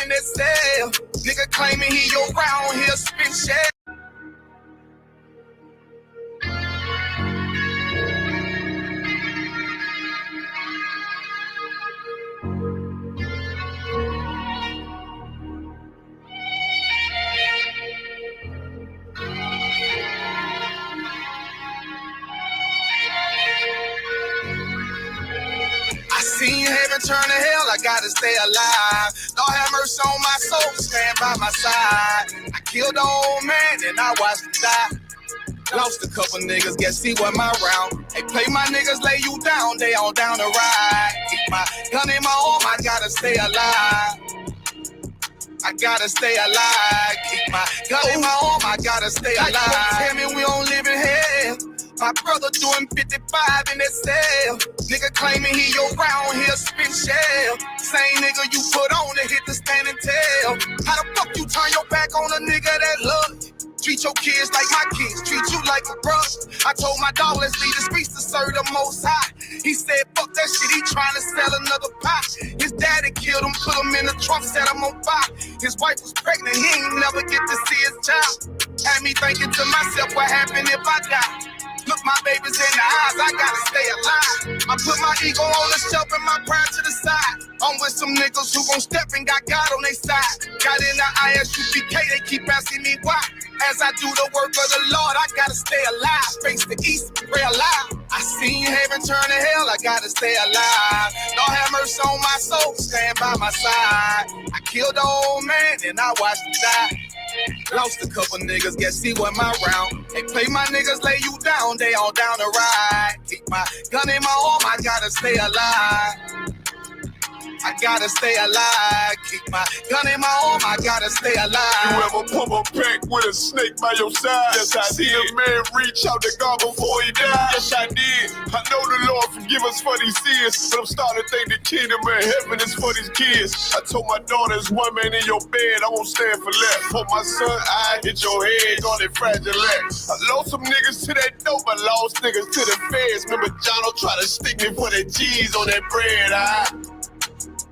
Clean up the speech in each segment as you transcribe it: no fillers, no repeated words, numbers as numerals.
in that cell. Nigga claiming he your round here spin shell. I seen heaven turn to hell, I gotta stay alive. Lord have mercy on my soul, stand by my side. I killed the old man and I watched him die. Lost a couple niggas, guess he wasn't my round. Hey, play my niggas, lay you down, they all down the ride. Keep my gun in my arm, I gotta stay alive. I gotta stay alive. Keep my gun in my arm, I gotta stay alive. Tell me we don't live in hell. My brother doing 55 in that cell. Nigga claiming he your round here spin shell. Same nigga you put on to hit the stand and tell. How the fuck you turn your back on a nigga that love you? Treat your kids like my kids, treat you like a brother. I told my dog, let's leave the streets to serve the most high. He said, fuck that shit, he trying to sell another pot. His daddy killed him, put him in the trunk, set him on fire. His wife was pregnant, he ain't never get to see his child. Had me thinking to myself, what happened if I die? Look my babies in the eyes, I gotta stay alive. I put my ego on the shelf and my pride to the side. I'm with some niggas who gon' step and got God on their side. Got in the ISUPK, they keep asking me why. As I do the work of the Lord, I gotta stay alive. Face the east, pray alive. I seen heaven turn to hell, I gotta stay alive. Lord have mercy on my soul, stand by my side. I killed the old man and I watched him die. Lost a couple niggas, guess he wasn't my round. They play my niggas, lay you down, they all down the ride. Keep my gun in my arm, I gotta stay alive. I gotta stay alive. Keep my gun in my arm, I gotta stay alive. You ever pump a pack with a snake by your side? Yes, I see a man reach out to God before he died. Yes, I did. I know the Lord forgive us for these sins, but I'm starting to think the kingdom of heaven is for these kids. I told my daughter, there's one man in your bed, I won't stand for left. For my son, I hit your head on that fragile legs. I lost some niggas to that dope, I lost niggas to the feds. Remember Jono try to stick me for that cheese on that bread,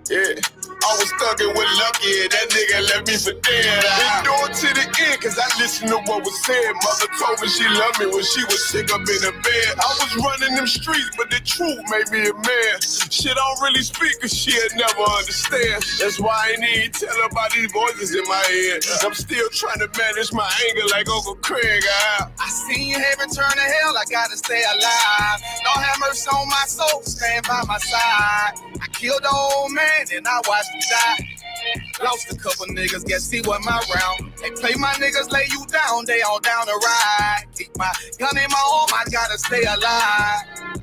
yeah, I was thugging with Lucky, that nigga left me for dead. Endured to the end, cause I listened to what was said. Mother told me she loved me when she was sick up in the bed. I was running them streets, but the truth made me a man. Shit, I don't really speak, cause she'll never understand. That's why I ain't even tell her about these voices in my head. I'm still trying to manage my anger like Uncle Craig. I seen heaven turn to hell, I gotta stay alive. Lord have mercy on my soul, stand by my side. I killed the old man and I watched him die. Lost a couple niggas, guess he wasn't my round. They play my niggas, lay you down, they all down the ride. Keep my gun in my arm, I gotta stay alive.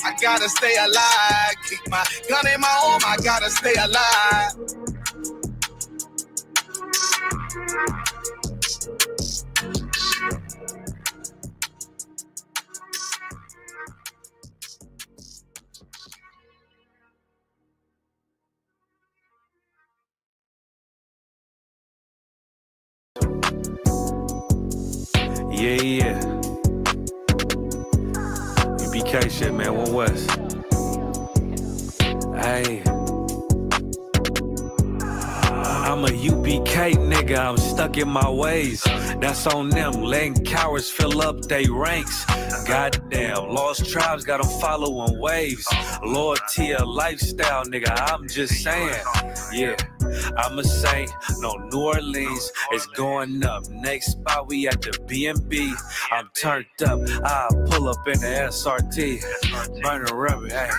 I gotta stay alive. Keep my gun in my arm, I gotta stay alive. Yeah. UBK shit, man, One West. Hey. I'm a UBK nigga, I'm stuck in my ways. That's on them, letting cowards fill up they ranks. Goddamn, lost tribes got them following waves. Loyalty a lifestyle, nigga, I'm just saying. Yeah, I'm a saint, no New Orleans, it's going up. Next spot, we at the B&B. I'm turned up, I pull up in the SRT. Burning rubber, hey,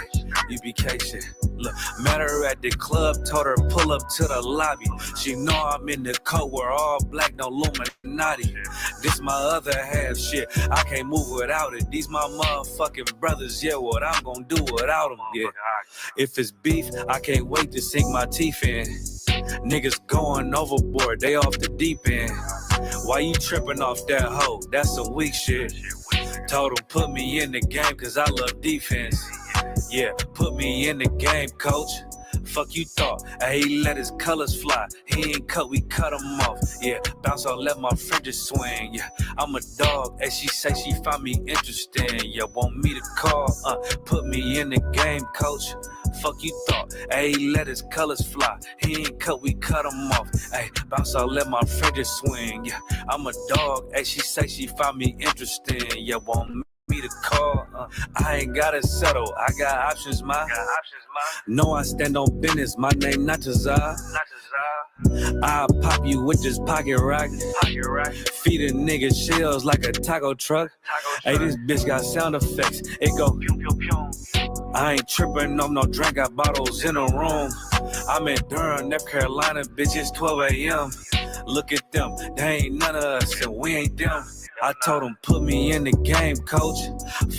UBK shit. Look, met her at the club, told her pull up to the lobby. She know I'm in the coat, we're all black, no Illuminati. This my other half shit, I can't move without it. These my motherfucking brothers, yeah, what I'm gonna do without them, yeah. If it's beef, I can't wait to sink my teeth in. Niggas going overboard, they off the deep end. Why you tripping off that hoe? That's some weak shit. Told him put me in the game cause I love defense. Yeah, put me in the game, coach. Fuck you thought, he let his colors fly. He ain't cut, we cut him off. Yeah, bounce on, let my fringes swing. Yeah, I'm a dog, and she say she find me interesting. Yeah, want me to call, put me in the game, coach. Fuck you thought, ayy, let his colors fly. He ain't cut, we cut him off. Ayy, bounce out, let my fringes swing. Yeah, I'm a dog, ayy, she say she find me interesting. Yeah, want me to call, I ain't gotta settle. I got options, ma. No, I stand on business. My name not Tazar. I'll pop you with this pocket rock. Feed a nigga shells like a taco truck. Hey, this bitch got sound effects. It go pew pew pew. I ain't tripping on no drink. Got bottles in the room. I'm in Durham, North Carolina, bitch. It's 12 a.m. Look at them. They ain't none of us, and we ain't them. I told him, put me in the game, coach.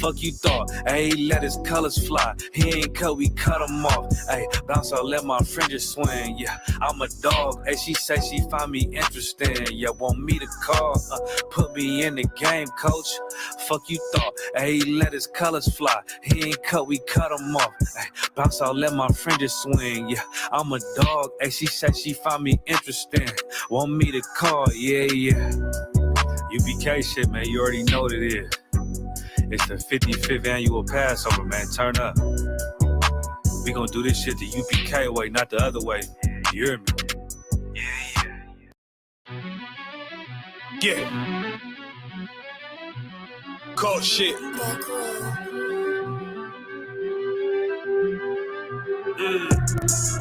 Fuck you thought, ayy, let his colors fly. He ain't cut, we cut him off. Ayy, bounce out, let my fringes swing. Yeah, I'm a dog. Ayy, she say she find me interesting. Yeah, want me to call. Put me in the game, coach. Fuck you thought, ayy, let his colors fly. He ain't cut, we cut him off. Ayy, bounce out, let my fringes swing. Yeah, I'm a dog. Ayy, she say she find me interesting. Want me to call, yeah. UBK shit, man, you already know what it is. It's the 55th annual Passover, man. Turn up. We gonna do this shit the UBK way, not the other way. You hear me? Yeah. Cold shit.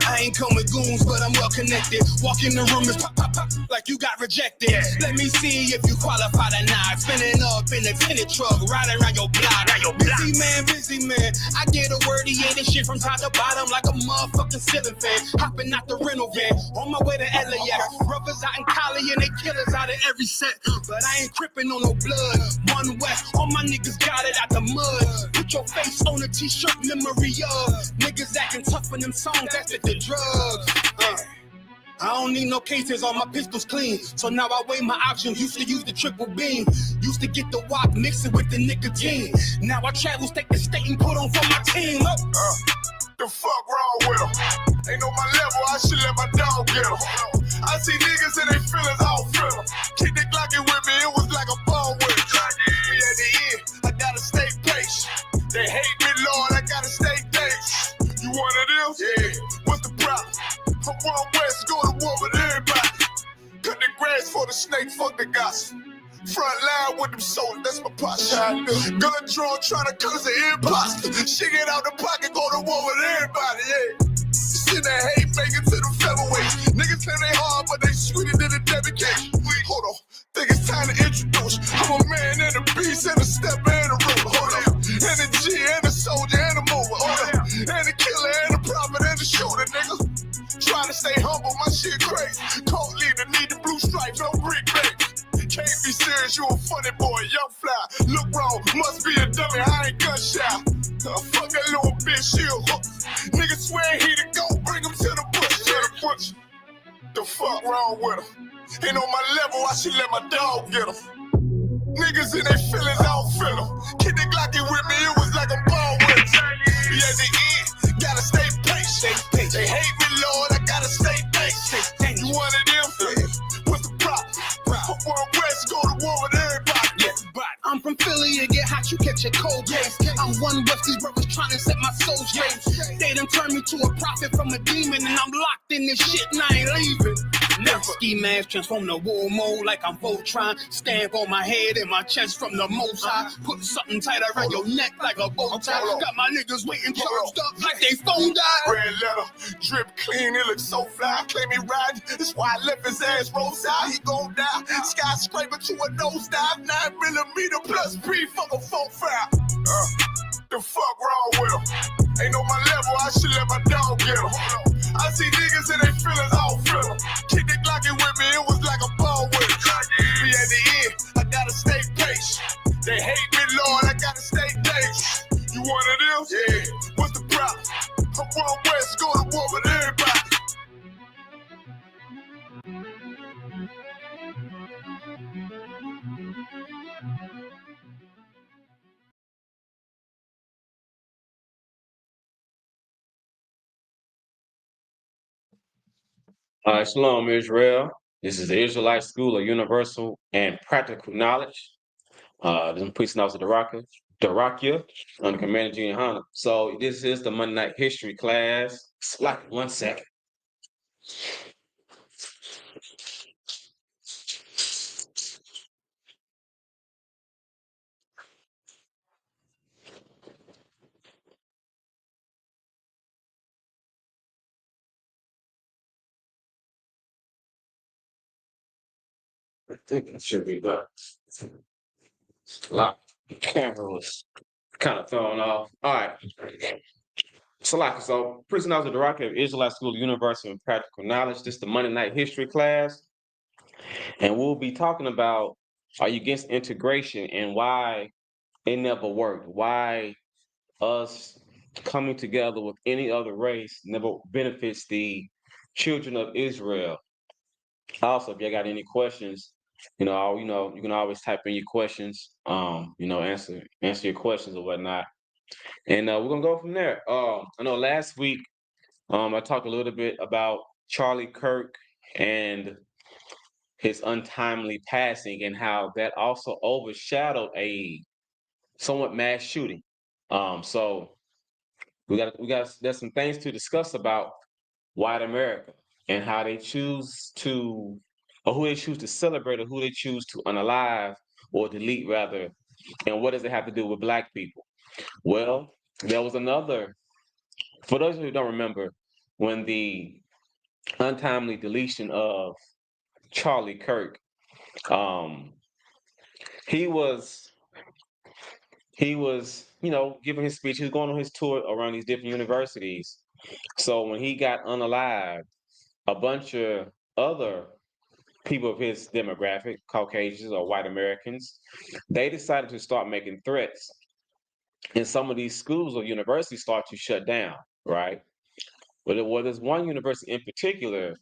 I ain't come with goons, but I'm well connected. Walk in the room and pop, pop, pop, like you got rejected. Let me see if you qualify or not. Spinning up in a tinted truck, riding around your block. Busy man. I get a word, yeah, this shit from top to bottom like a motherfucking ceiling fan. Hopping out the rental van, on my way to LAX. Brothers out in Cali and they killers out of every set. But I ain't tripping on no blood. One West, all my niggas got it out the mud. Put your face on a t-shirt, memory of niggas acting tough in them songs, that's the drugs. I don't need no cases, all my pistols clean. So now I weigh my options, used to use the triple beam. Used to get the wok, mix it with the nicotine. Now I travel state to state and put on for my team. The fuck wrong with him? Ain't on my level, I should let my dog get him. I see niggas and they feelings, I don't feel them. Keep the Glockin' with me, it was like a ball with it. Me at the end, I gotta stay patient. They hate me, Lord, I gotta stay patient. You one of them? Yeah. What's the problem? I'm one West, go to war with everybody. Cut the grass for the snake, fuck the gospel. Front line with them soldiers, that's my posture. Gun drawn, trying to cut us an imposter. Shit get out the pocket, go to war with everybody, yeah. Shit that hate, make it to the featherweight. Niggas say they hard, but they sweeter than a Debbie cake. Hold on, think it's time to introduce. I'm a man and a beast and a stepper and a roller. Hold on, and a G and a soldier and a mover. Hold on, and a killer and a prophet and a shooter, nigga. Trying to stay humble, my shit crazy. Cold leader, need the blue stripes, no brick baby. Can't be serious, you a funny boy, young fly. Look wrong, must be a dummy, I ain't gun shy. Fuck that little bitch, she a hook. Nigga swear he the goat, bring him to the bush, The fuck wrong with him? Ain't on my level, I should let my dog get him. Niggas in their feelings, I don't feel them. Kid the Glocky with me, it was like a ball with him. Yeah, at the end, gotta stay patient. They hate me, Lord, I gotta stay patient. You one of them? What's the problem? From one West, go to war with everybody. I'm from Philly, it get hot, you catch a cold case. I'm one West, these brothers trying to set my soul straight. They done turned me to a prophet from a demon, and I'm locked in this shit and I ain't leaving. Never ski mask transform to war mode like I'm Voltron. Stamp on my head and my chest from the most high. Put something tight around your neck like a bow tie. Got my niggas waiting charged up like they phone died. Red letter, drip clean, it looks so fly. Claim he riding, that's why I left his ass roadside. He gon' die, skyscraper to a nosedive. 9mm plus P, fuck a 4-5. The fuck wrong with him? Ain't on my level, I should let my dog get him. I see niggas and they feelings, I don't feel them. Keep the Glocky with me, it was like a ball with it. Me at the end, I gotta stay patient. They hate me, Lord, I gotta stay patient. You one of them? Yeah. What's the problem? I'm one West, go to war with everybody. Shalom, Israel. This is the Israelite School of Universal and Practical Knowledge. This is Priest Nelson the Rocker. Darakia under Commander Junior Hunter. So this is the Monday Night History class. Slack 1 second. I think it should be done. Lock. Camera was kind of thrown off. All right. So Prison House of the Rocket of Israelite School of Universal and Practical Knowledge. This is the Monday Night History class. And we'll be talking about, are you against integration and why it never worked? Why us coming together with any other race never benefits the children of Israel. Also, if you got any questions, you can always type in your questions, answer your questions or whatnot. And we're gonna go from there. I know last week I talked a little bit about Charlie Kirk and his untimely passing and how that also overshadowed a somewhat mass shooting. So there's some things to discuss about white America and how they choose to, or who they choose to celebrate, or who they choose to unalive or delete rather, and what does it have to do with black people? Well, there was another, for those who don't remember, when the untimely deletion of Charlie Kirk, um, he was giving his speech. He was going on his tour around these different universities. So when he got unalived, a bunch of other people of his demographic, Caucasians or white Americans, they decided to start making threats. And some of these schools or universities start to shut down, right? But there's one university in particular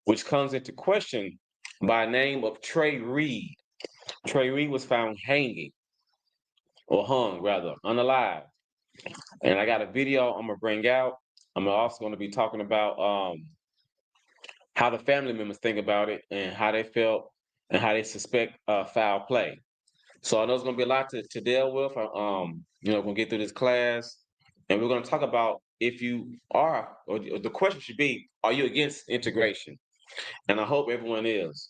which comes into question by name of Trey Reed. Trey Reed was found hanging, or hung rather, unalive. And I got a video I'm gonna bring out. I'm also gonna be talking about how the family members think about it and how they felt and how they suspect foul play. So I know it's going to be a lot to deal with. Gonna get through this class, and we're going to talk about if you are, or the question should be, are you against integration? And I hope everyone is.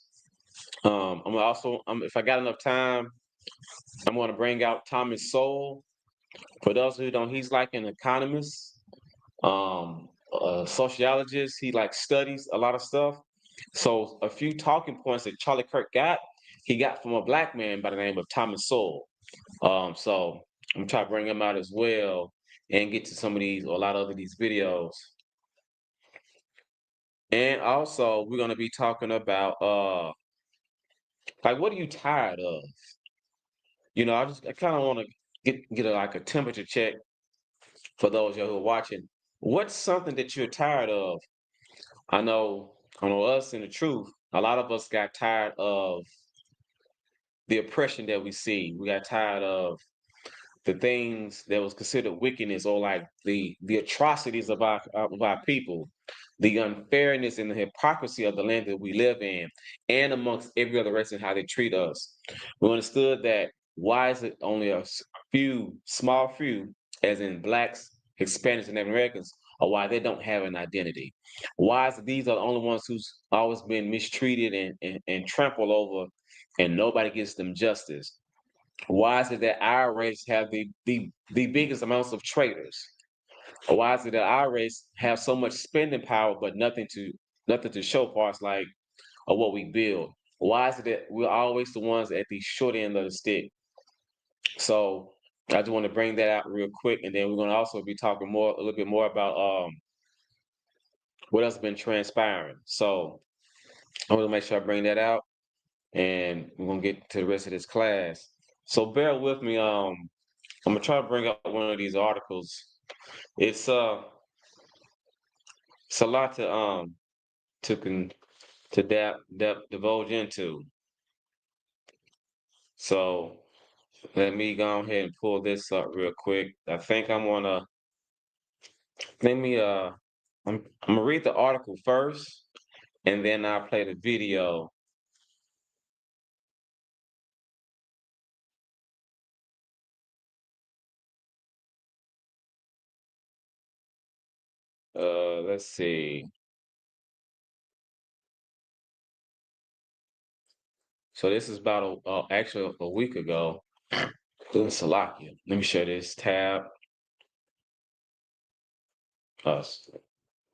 If I got enough time, I'm going to bring out Thomas Sowell. For those who don't, he's like an economist, sociologist. He like studies a lot of stuff. So a few talking points that Charlie Kirk he got from a black man by the name of Thomas Sowell. So I'm gonna try to bring him out as well and get to some of these or a lot of these videos. And also we're gonna be talking about like what are you tired of? I kind of want to get a temperature check for those who are watching. What's something that you're tired of? I know us in the truth, a lot of us got tired of the oppression that we see. We got tired of the things that was considered wickedness, or like the atrocities of our people, the unfairness and the hypocrisy of the land that we live in, and amongst every other race and how they treat us. We understood that why is it only a small few, as in blacks, Hispanics, and Native Americans, or why they don't have an identity? Why is it these are the only ones who's always been mistreated and trampled over, and nobody gives them justice? Why is it that our race have the biggest amounts of traitors? Or why is it that our race have so much spending power but nothing to show for us like of what we build? Why is it that we're always the ones at the short end of the stick? So I just want to bring that out real quick, and then we're going to also be talking a little bit more about what else has been transpiring. So I want to make sure I bring that out, and we're gonna get to the rest of this class. So bear with me. I'm gonna try to bring up one of these articles. It's a lot to divulge into. So let me go ahead and pull this up real quick. I think I'm gonna let me I'm gonna read the article first, and then I'll play the video. Let's see. So this is about actually a week ago. Doing Salakia. Let me share this tab. Us.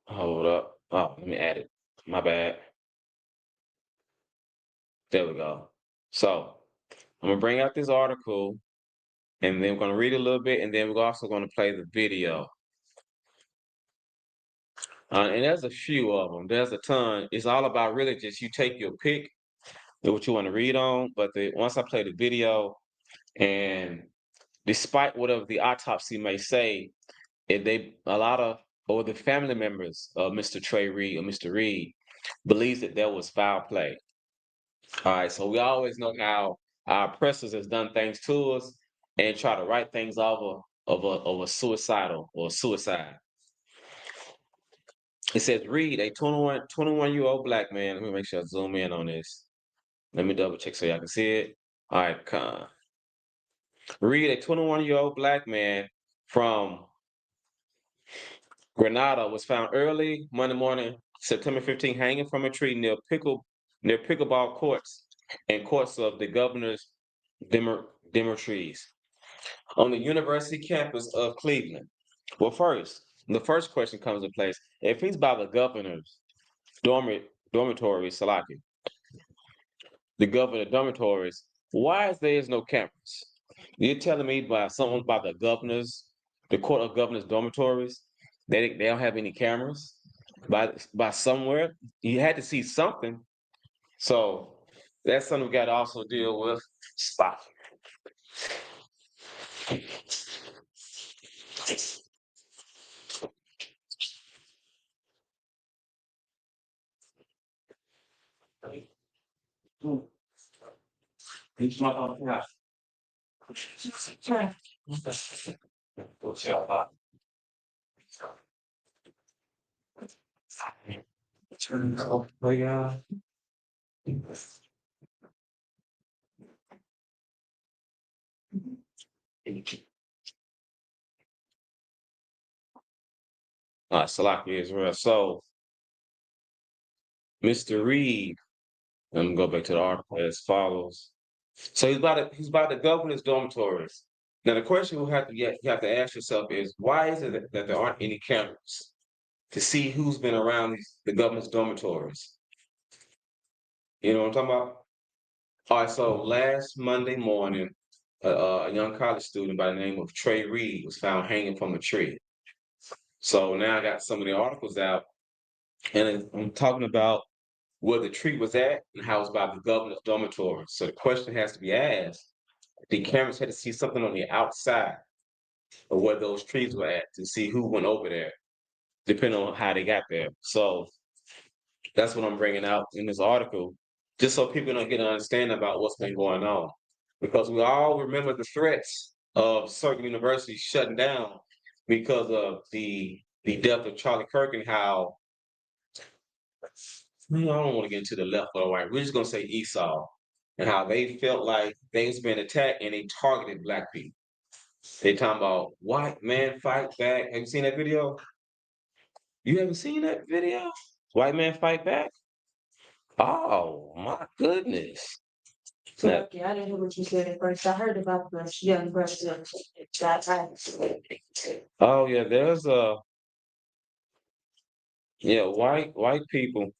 Hold up. Oh, let me add it. My bad. There we go. So I'm gonna bring out this article, and then we're gonna read a little bit, and then we're also gonna play the video. And there's a few of them. There's a ton. It's all about really just you take your pick of what you want to read on. But once I play the video, and despite whatever the autopsy may say, a lot of or the family members of Mr. Trey Reed or Mr. Reed believes that there was foul play. All right, so we always know how our oppressors has done things to us and try to write things off of a suicidal or suicide. It says Reed, a 21-year-old black man. Let me make sure I zoom in on this. Let me double check so y'all can see it. All right, Reed, a 21-year-old black man from Grenada, was found early Monday morning, September 15, hanging from a tree near pickleball courts and courts of the governor's Demetrius on the university campus of Cleveland. Well, the first question comes into place. If he's by the governor's dormitory, Salaki, the governor dormitories, why is there no cameras? You're telling me by someone by the court of governors dormitories, they don't have any cameras? By somewhere, you had to see something. So that's something we got to also deal with. Spot. Salaki Israel. So, Mr. Reed, let me go back to the article as follows. So he's by the governor's dormitories. Now the question you have to ask yourself is why is it that there aren't any cameras to see who's been around the governor's dormitories? You know what I'm talking about? All right. So last Monday morning, a young college student by the name of Trey Reed was found hanging from a tree. So now I got some of the articles out, and I'm talking about where the tree was at and how it's by the governor's dormitory. So the question has to be asked: the cameras had to see something on the outside of where those trees were at to see who went over there, depending on how they got there. So that's what I'm bringing out in this article, just so people don't get an understanding about what's been going on. Because we all remember the threats of certain universities shutting down because of the death of Charlie Kirk and how I don't want to get into the left or right. We're just gonna say Esau and how they felt like they was being attacked and they targeted black people. They talking about white man fight back. Have you seen that video? You haven't seen that video? White man fight back? Oh my goodness. Now, Yeah, I didn't hear what you said at first. I heard about the young brother that I. oh yeah, there's white people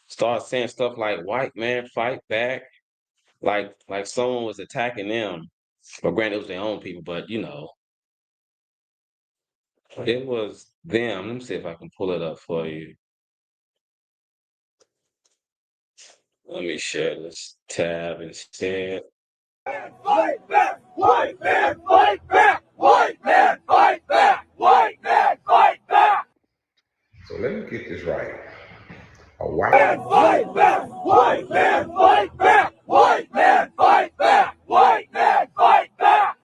start saying stuff like white man fight back, like someone was attacking them. But granted it was their own people, but it was them. Let me see if I can pull it up for you. Let me share this tab instead. Fight back! White man, fight back! White man, fight back! White man, fight back! So let me get this right. A white Fight back! White man, fight back! White man, fight back! White man, fight back!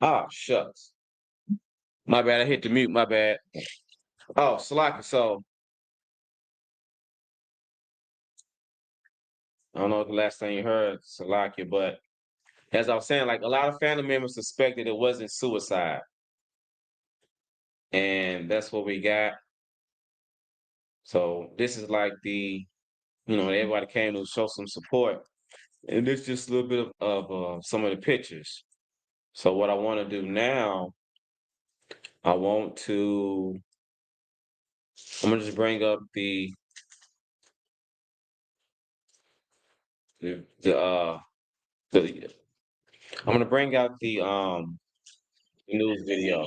Ah, shucks. My bad. I hit the mute. My bad. Oh, Salaki. So I don't know the last time you heard Salaki, but as I was saying, like a lot of family members suspected it wasn't suicide, and that's what we got. So this is like everybody came to show some support, and this just a little bit of some of the pictures. So what I want to do now, I want to, I'm gonna just bring up the the I'm gonna bring out the news video.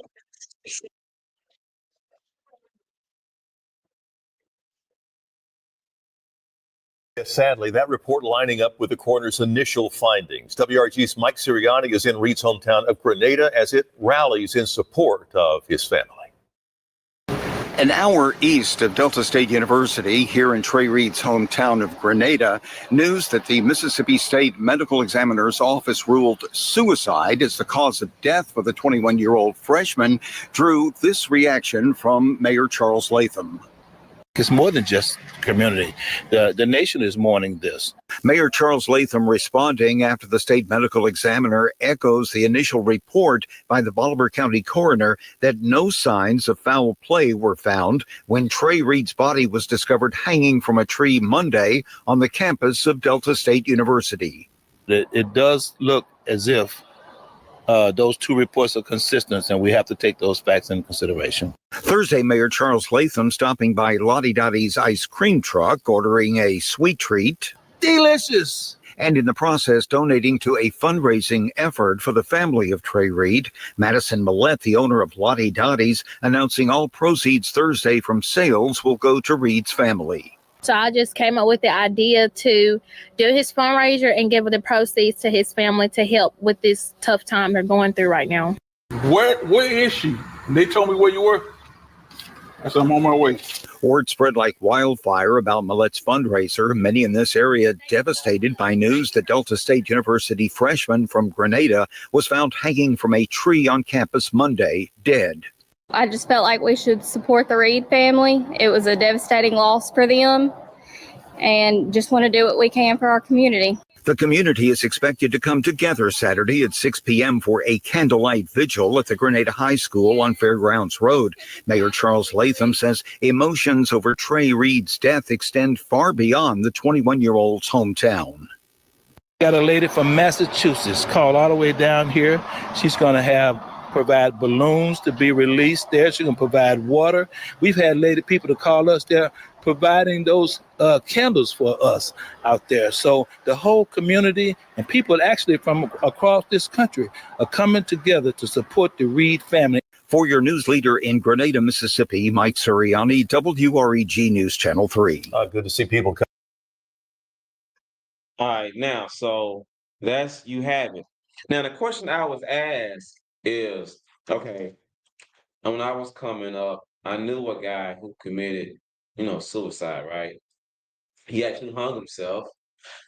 Sadly, that report lining up with the coroner's initial findings. WRG's Mike Sirianni is in Reed's hometown of Grenada as it rallies in support of his family. An hour east of Delta State University, here in Trey Reed's hometown of Grenada, news that the Mississippi State Medical Examiner's Office ruled suicide as the cause of death for the 21-year-old freshman drew this reaction from Mayor Charles Latham. It's more than just community. The nation is mourning this. Mayor Charles Latham responding after the state medical examiner echoes the initial report by the Bolivar County coroner that no signs of foul play were found when Trey Reed's body was discovered hanging from a tree Monday on the campus of Delta State University. It does look as if those two reports are consistent, and we have to take those facts into consideration. Thursday, Mayor Charles Latham stopping by Lottie Dottie's ice cream truck, ordering a sweet treat. Delicious! And in the process, donating to a fundraising effort for the family of Trey Reed. Madison Millette, the owner of Lottie Dottie's, announcing all proceeds Thursday from sales will go to Reed's family. So I just came up with the idea to do his fundraiser and give the proceeds to his family to help with this tough time they're going through right now. Where is she? And they told me where you were. I said, I'm on my way. Word spread like wildfire about Millette's fundraiser. Many in this area devastated by news that Delta State University freshman from Grenada was found hanging from a tree on campus Monday, dead. I just felt like we should support the Reed family. It was a devastating loss for them, and just want to do what we can for our community. The community is expected to come together Saturday at 6 p.m. for a candlelight vigil at the Grenada High School on Fairgrounds Road. Mayor Charles Latham says emotions over Trey Reed's death extend far beyond the 21-year-old's hometown. Got a lady from Massachusetts called all the way down here. She's going to provide balloons to be released there. She can provide water. We've had people to call us there providing those candles for us out there. So the whole community and people actually from across this country are coming together to support the Reed family. For your news leader in Grenada, Mississippi, Mike Sirianni, WREG News Channel 3. Good to see people come. All right, now, so you have it. Now, the question I was asked is, okay, when I was coming up, I knew a guy who committed, suicide, right? He actually hung himself,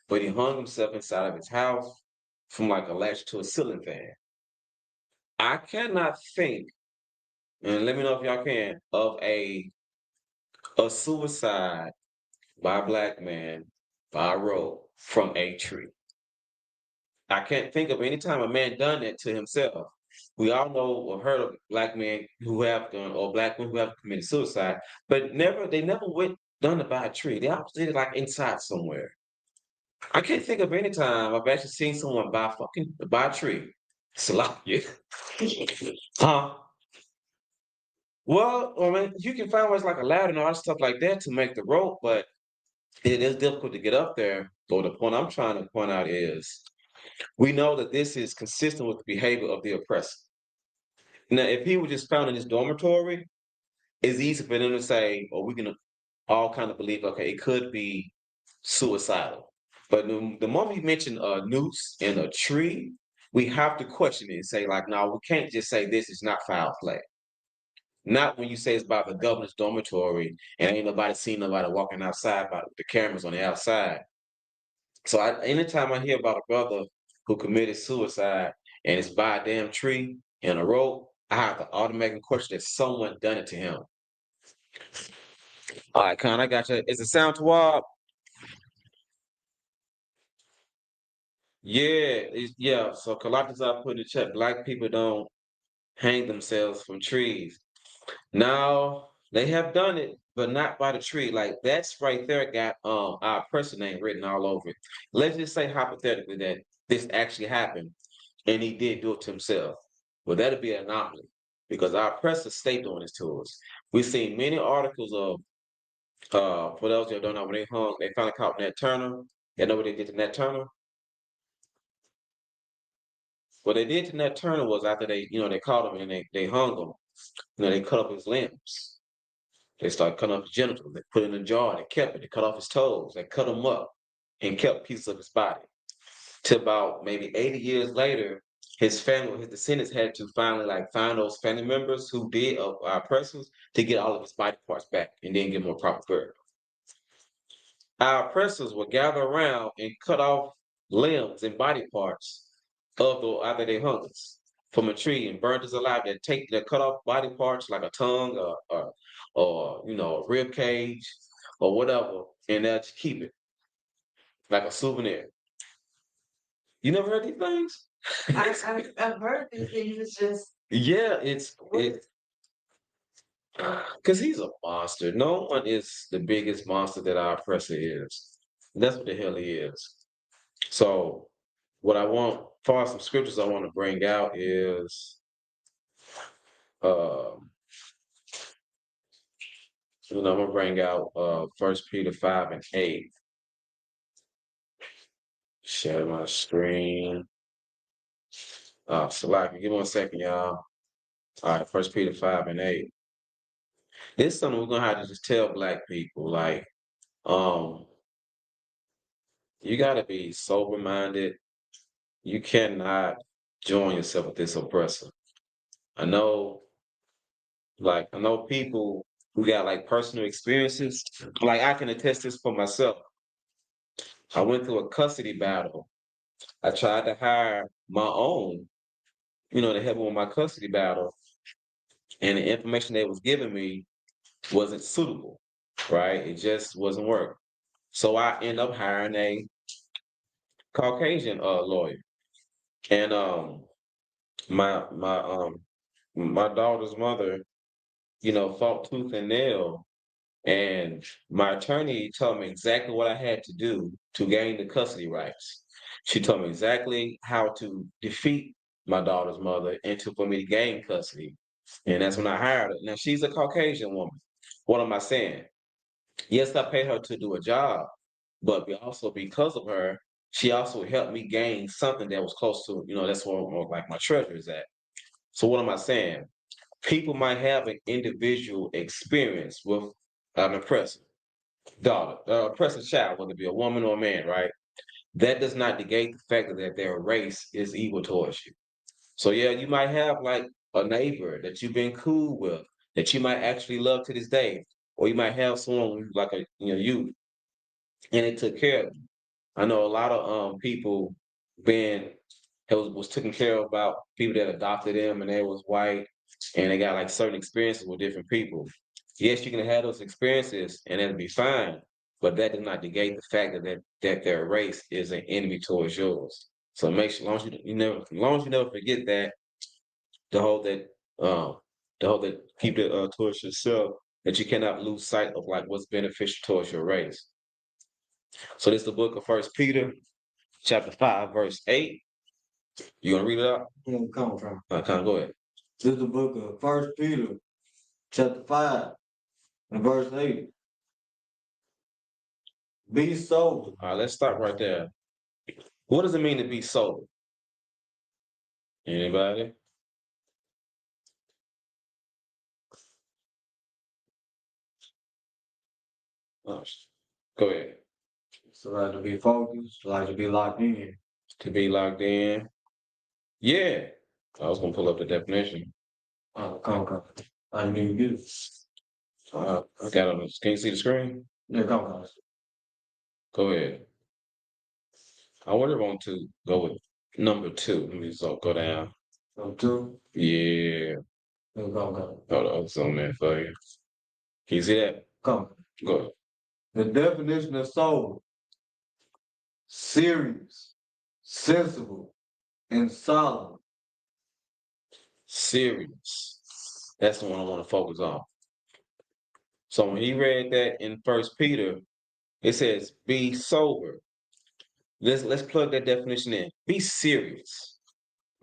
but he hung himself inside of his house from like a latch to a ceiling fan. I cannot think, and let me know if y'all can, of a suicide by a black man by a rope from a tree. I can't think of any time a man done that to himself. We all know or heard of black men who have done, or black women who have committed suicide, but they never went done it by a tree. They always did it like inside somewhere. I can't think of any time I've actually seen someone by a tree. Salakia. Huh? Well, I mean, you can find ways like a ladder and all that stuff like that to make the rope, but it is difficult to get up there. So the point I'm trying to point out is, we know that this is consistent with the behavior of the oppressor. Now, if he was just found in his dormitory, it's easy for them to say, or we can all kind of believe, okay, it could be suicidal. But the moment you mention a noose and a tree, we have to question it and say, like, no, we can't just say this is not foul play. Not when you say it's about the governor's dormitory and ain't nobody seen nobody walking outside by the cameras on the outside. So anytime I hear about a brother who committed suicide and it's by a damn tree, in a row, I have to automatically question that someone done it to him. All right, Con, I got you. Is it sound to Wab? Yeah, yeah. So collectors I put in the chat. Black people don't hang themselves from trees. Now they have done it, but not by the tree. Like that's right there got our person name written all over it. Let's just say hypothetically that this actually happened and he did do it to himself. Well, that'd be an anomaly because our press is state doing this to us. We've seen many articles of for those that don't know when they finally caught Nat Turner. You know what they did to Nat Turner? What they did to Nat Turner was after they caught him and they hung him. They cut up his limbs. They started cutting off his genitals. They put it in a jar. They kept it. They cut off his toes. They cut him up and kept pieces of his body. Till about maybe 80 years later, his family, his descendants had to finally find those family members who did of our oppressors to get all of his body parts back and then give him a proper burial. Our oppressors would gather around and cut off limbs and body parts of the after they hung us from a tree and burned us alive. They cut off body parts like a tongue or a rib cage or whatever, and they'll just keep it like a souvenir. You never heard these things? I've heard these things. It's just Yeah, it's because he's a monster. No one is the biggest monster that our oppressor is. That's what the hell he is. So, what I want, for some scriptures I want to bring out is, I'm gonna bring out 1 Peter 5 and 8. Share my screen. Salaki, give me 1 second, y'all. All right, 1 Peter 5 and 8. This is something we're gonna have to just tell Black people, you gotta be sober-minded. You cannot join yourself with this oppressor. I know people who got personal experiences. I can attest this for myself. I went through a custody battle. I tried to hire my own, to help me with my custody battle. And the information they was giving me wasn't suitable, right? It just wasn't working. So I ended up hiring a Caucasian lawyer. And my daughter's mother, fought tooth and nail. And my attorney told me exactly what I had to do to gain the custody rights. She told me exactly how to defeat my daughter's mother and for me to gain custody. And that's when I hired her. Now she's a Caucasian woman. What am I saying? Yes, I paid her to do a job, but also because of her, she also helped me gain something that was close to, that's where my treasure is at. So what am I saying? People might have an individual experience with an oppressor daughter, oppressor child, whether it be a woman or a man, right? That does not negate the fact that their race is evil towards you. So yeah, you might have a neighbor that you've been cool with, that you might actually love to this day, or you might have someone like you, and it took care of you. I know a lot of people was taken care of about people that adopted them and they was white and they got certain experiences with different people. Yes, you can have those experiences and that'll be fine, but that does not negate the fact that their race is an enemy towards yours. So make sure, as long as you never forget that, keep it towards yourself, that you cannot lose sight of what's beneficial towards your race. So this is the book of 1 Peter, chapter 5, verse 8. You gonna read it out? Yeah, come from. Go ahead. This is the book of 1 Peter, chapter 5, and verse 8. Be sober. All right, let's start right there. What does it mean to be sober? Anybody? Oh, go ahead. So to be focused, to be locked in. To be locked in. Yeah. I was gonna pull up the definition. Come. I didn't even get it. I got on. Can you see the screen? Yeah, come. Go ahead. I would want to go with number 2. Let me just go down. Number two. Yeah. Go. Hold on, zoom in for you. Can you see that? Come. Go ahead. The definition of sober: serious, sensible, and solemn. Serious. That's the one I want to focus on. So when he read that in First Peter, it says, "Be sober." Let's plug that definition in. Be serious.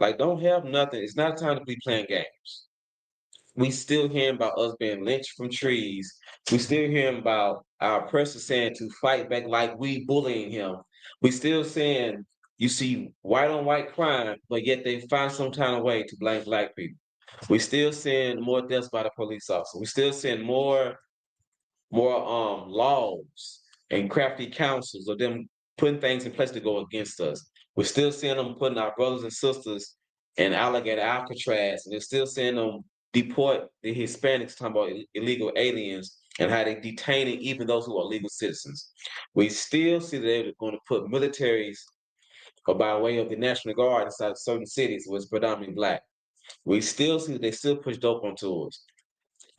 Like, don't have nothing. It's not time to be playing games. We still hearing about us being lynched from trees. We still hearing about our oppressor saying to fight back like we bullying him. We still saying you see white on white crime, but yet they find some kind of way to blame black people. We still seeing more deaths by the police officer. We still seeing more laws and crafty councils of them putting things in place to go against us. We're still seeing them putting our brothers and sisters in alligator Alcatraz, and they're still seeing them deport the Hispanics, talking about illegal aliens and how they detaining even those who are legal citizens. We still see that they're going to put militaries by way of the National Guard inside certain cities where it's predominantly black. We still see that they still push dope onto us.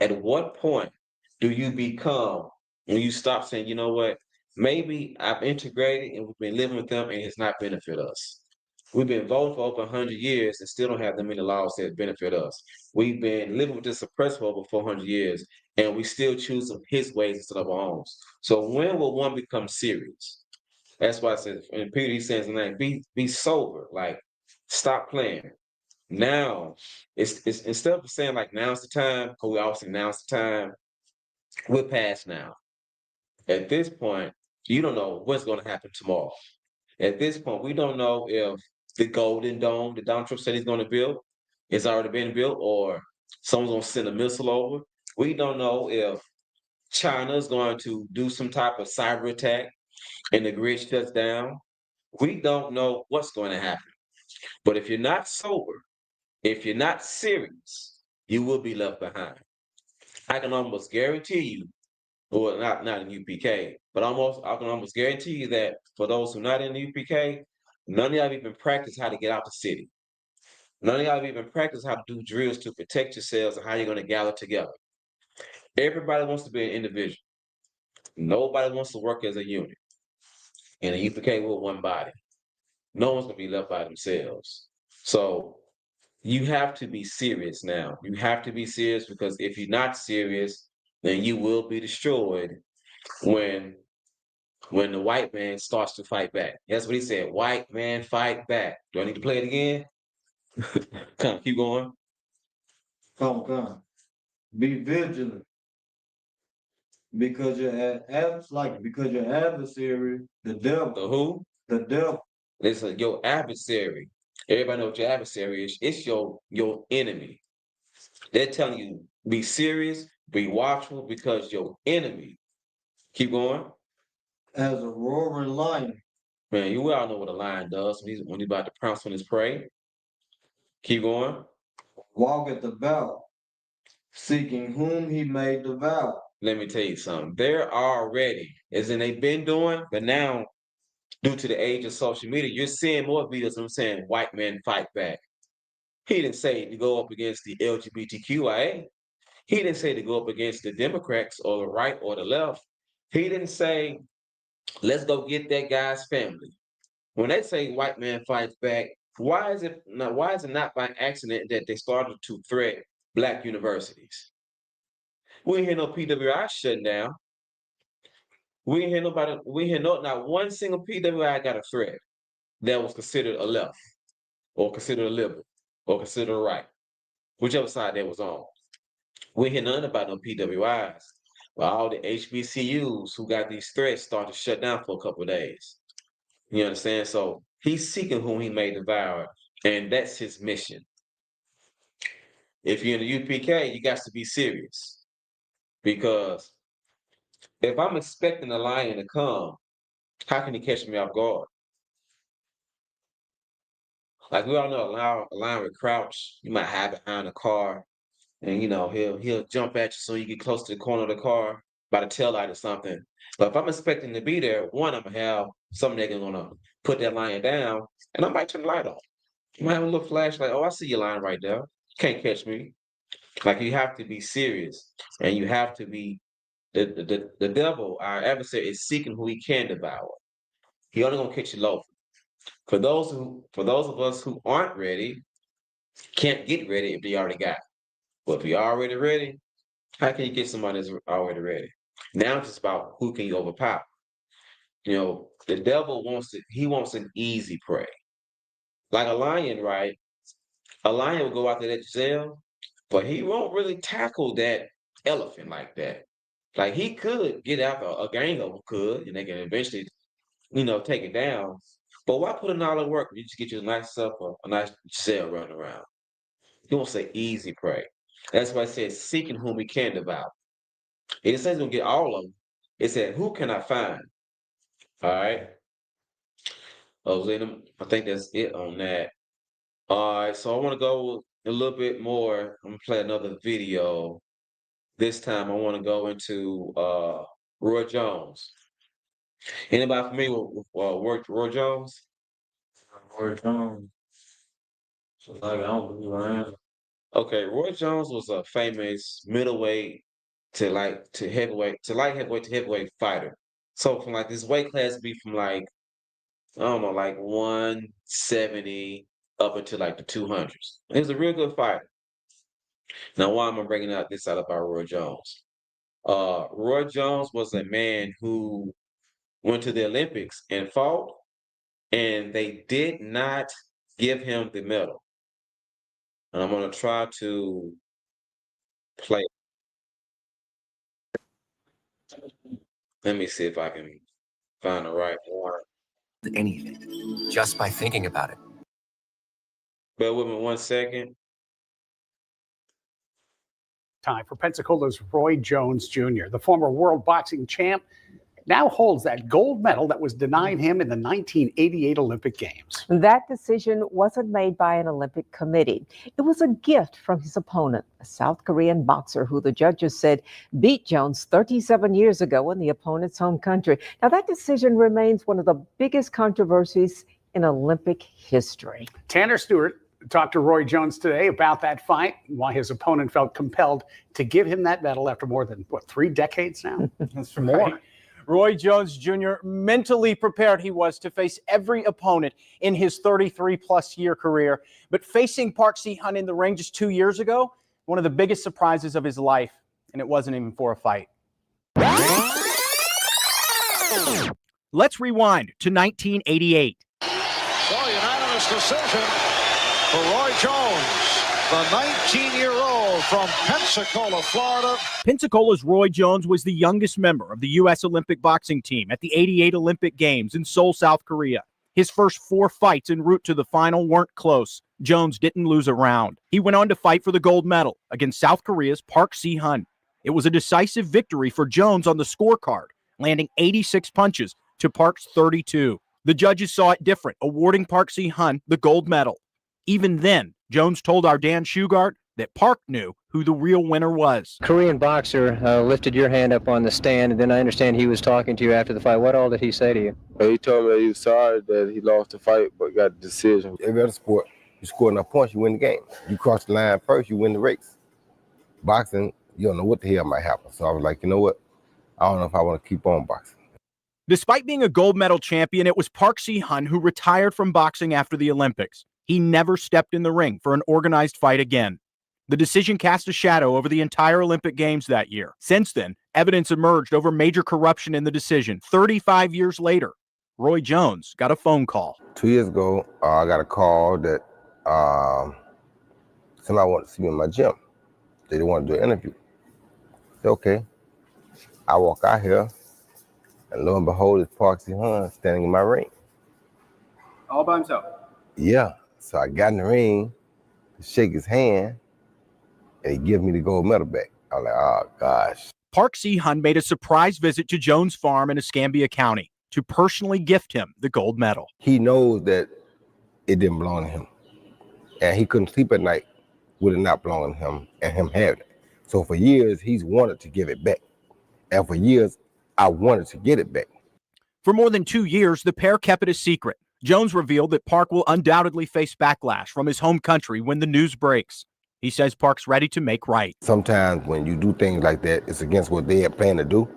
At what point do you become, when you stop saying, you know what, maybe I've integrated and we've been living with them and it's not benefit us. We've been voting for over 100 years and still don't have that many laws that benefit us. We've been living with this oppressor for over 400 years and we still choose his ways instead of our own. So when will one become serious? That's why I said, and Peter, he says, be sober, like stop playing. Now, it's instead of saying like now's the time, because we always say now's the time, we're past now. At this point, you don't know what's going to happen tomorrow. At this point, we don't know if the Golden Dome that Donald Trump said he's going to build is already been built, or someone's going to send a missile over. We don't know if China is going to do some type of cyber attack and the grid shuts down. We don't know what's going to happen. But if you're not sober, if you're not serious, you will be left behind. I can almost guarantee you, well, not in UPK, but I can almost guarantee you that for those who are not in the UPK, none of y'all have even practiced how to get out the city. None of y'all have even practiced how to do drills to protect yourselves and how you're going to gather together. Everybody wants to be an individual. Nobody wants to work as a unit. In the UPK, we're one body. No one's going to be left by themselves. So you have to be serious now. You have to be serious, because if you're not serious, then you will be destroyed when the white man starts to fight back. That's what he said. White man fight back. Do I need to play it again? Come on, keep going. Come. Be vigilant. Because your adversary, the devil. The who? The devil. Listen, your adversary. Everybody knows what your adversary is. It's your enemy. They're telling you, be serious, be watchful, because your enemy. Keep going. As a roaring lion. Man, you all know what a lion does when he's about to pounce on his prey. Keep going. Walketh about, seeking whom he may devour. Let me tell you something. They're already, as in they've been doing, but now, due to the age of social media, you're seeing more videos of them saying, white men fight back. He didn't say to go up against the LGBTQIA. He didn't say to go up against the Democrats or the right or the left. He didn't say, let's go get that guy's family. When they say white man fights back, why is it not by accident that they started to threat black universities? We ain't hear no PWI shutting down. We ain't hear not one single PWI got a threat that was considered a left, or considered a liberal, or considered a right, whichever side they was on. We ain't hear nothing about no PWIs. But all the HBCUs who got these threats started to shut down for a couple of days. You understand? So he's seeking whom he may devour, and that's his mission. If you're in the UPK, you got to be serious, because if I'm expecting a lion to come, how can he catch me off guard? Like, we all know a lion would crouch. You might hide behind a car, and he'll jump at you so you get close to the corner of the car by the taillight or something. But if I'm expecting to be there, one, I'm gonna have something that's gonna put that lion down, and I might turn the light on. You might have a little flashlight. Oh, I see your line right there. Can't catch me. Like you have to be serious, and you have to be the devil. Our adversary is seeking who he can devour. He only gonna catch you loafing. For those of us who aren't ready, can't get ready if they already got it. But if you're already ready, how can you get somebody that's already ready? Now it's just about who can you overpower. You know, the devil wants an easy prey. Like a lion, right? A lion will go after that gazelle, but he won't really tackle that elephant like that. Like he could get after a gang of them could, and they can eventually, take it down. But why put in all the work? You just get you a nice supper, a nice gazelle running around. He won't say easy prey. That's why it says seeking whom we can devour. It says we'll get all of them. It said, who can I find? All right. I think that's it on that. All right, so I want to go a little bit more. I'm gonna play another video. This time I want to go into Roy Jones. Anybody familiar with Roy Jones? Roy Jones. So like I don't believe I am. Okay, Roy Jones was a famous middleweight to light heavyweight to heavyweight fighter. So from like this weight class be from like I don't know, like 170 up until like the 200s. He was a real good fighter. Now, why am I bringing this out about Roy Jones? Roy Jones was a man who went to the Olympics and fought, and they did not give him the medal. And I'm going to try to play. Let me see if I can find the right one. Anything, just by thinking about it. Bear with me 1 second. Time for Pensacola's Roy Jones Jr., the former world boxing champ, now holds that gold medal that was denied him in the 1988 Olympic Games. That decision wasn't made by an Olympic committee. It was a gift from his opponent, a South Korean boxer who the judges said beat Jones 37 years ago in the opponent's home country. Now, that decision remains one of the biggest controversies in Olympic history. Tanner Stewart talked to Roy Jones today about that fight, why his opponent felt compelled to give him that medal after more than, 3 decades now? That's more. Roy Jones Jr. mentally prepared he was to face every opponent in his 33-plus year career. But facing Park Si-hun in the ring just 2 years ago, one of the biggest surprises of his life, and it wasn't even for a fight. Let's rewind to 1988. So, unanimous decision for Roy Jones, the 19-year-old from Pensacola, Florida. Pensacola's Roy Jones was the youngest member of the U.S. Olympic boxing team at the '88 Olympic Games in Seoul, South Korea. His first 4 fights en route to the final weren't close. Jones didn't lose a round. He went on to fight for the gold medal against South Korea's Park Si-hun. It was a decisive victory for Jones on the scorecard, landing 86 punches to Park's 32. The judges saw it different, awarding Park Si-hun the gold medal. Even then, Jones told our Dan Shugart that Park knew who the real winner was. Korean boxer lifted your hand up on the stand, and then I understand he was talking to you after the fight. What all did he say to you? He told me that he was sorry that he lost the fight, but got the decision. Every other sport, you score enough points, you win the game. You cross the line first, you win the race. Boxing, you don't know what the hell might happen. So I was like, you know what? I don't know if I want to keep on boxing. Despite being a gold medal champion, it was Park Si-hun who retired from boxing after the Olympics. He never stepped in the ring for an organized fight again. The decision cast a shadow over the entire Olympic Games that year. Since then, evidence emerged over major corruption in the decision. 35 years later, Roy Jones got a phone call. 2 years ago, I got a call that somebody wanted to see me in my gym. They wanted to do an interview. I said, okay. I walk out here, and lo and behold, it's Park Si-hun standing in my ring. All by himself? Yeah. So I got in the ring to shake his hand, and he gave me the gold medal back. I was like, oh, gosh. Park Si-hun made a surprise visit to Jones' farm in Escambia County to personally gift him the gold medal. He knows that it didn't belong to him, and he couldn't sleep at night with it not belonging to him and him having it. So for years, he's wanted to give it back. And for years, I wanted to get it back. For more than 2 years, the pair kept it a secret. Jones revealed that Park will undoubtedly face backlash from his home country when the news breaks. He says Park's ready to make right. Sometimes when you do things like that, it's against what they had planned to do.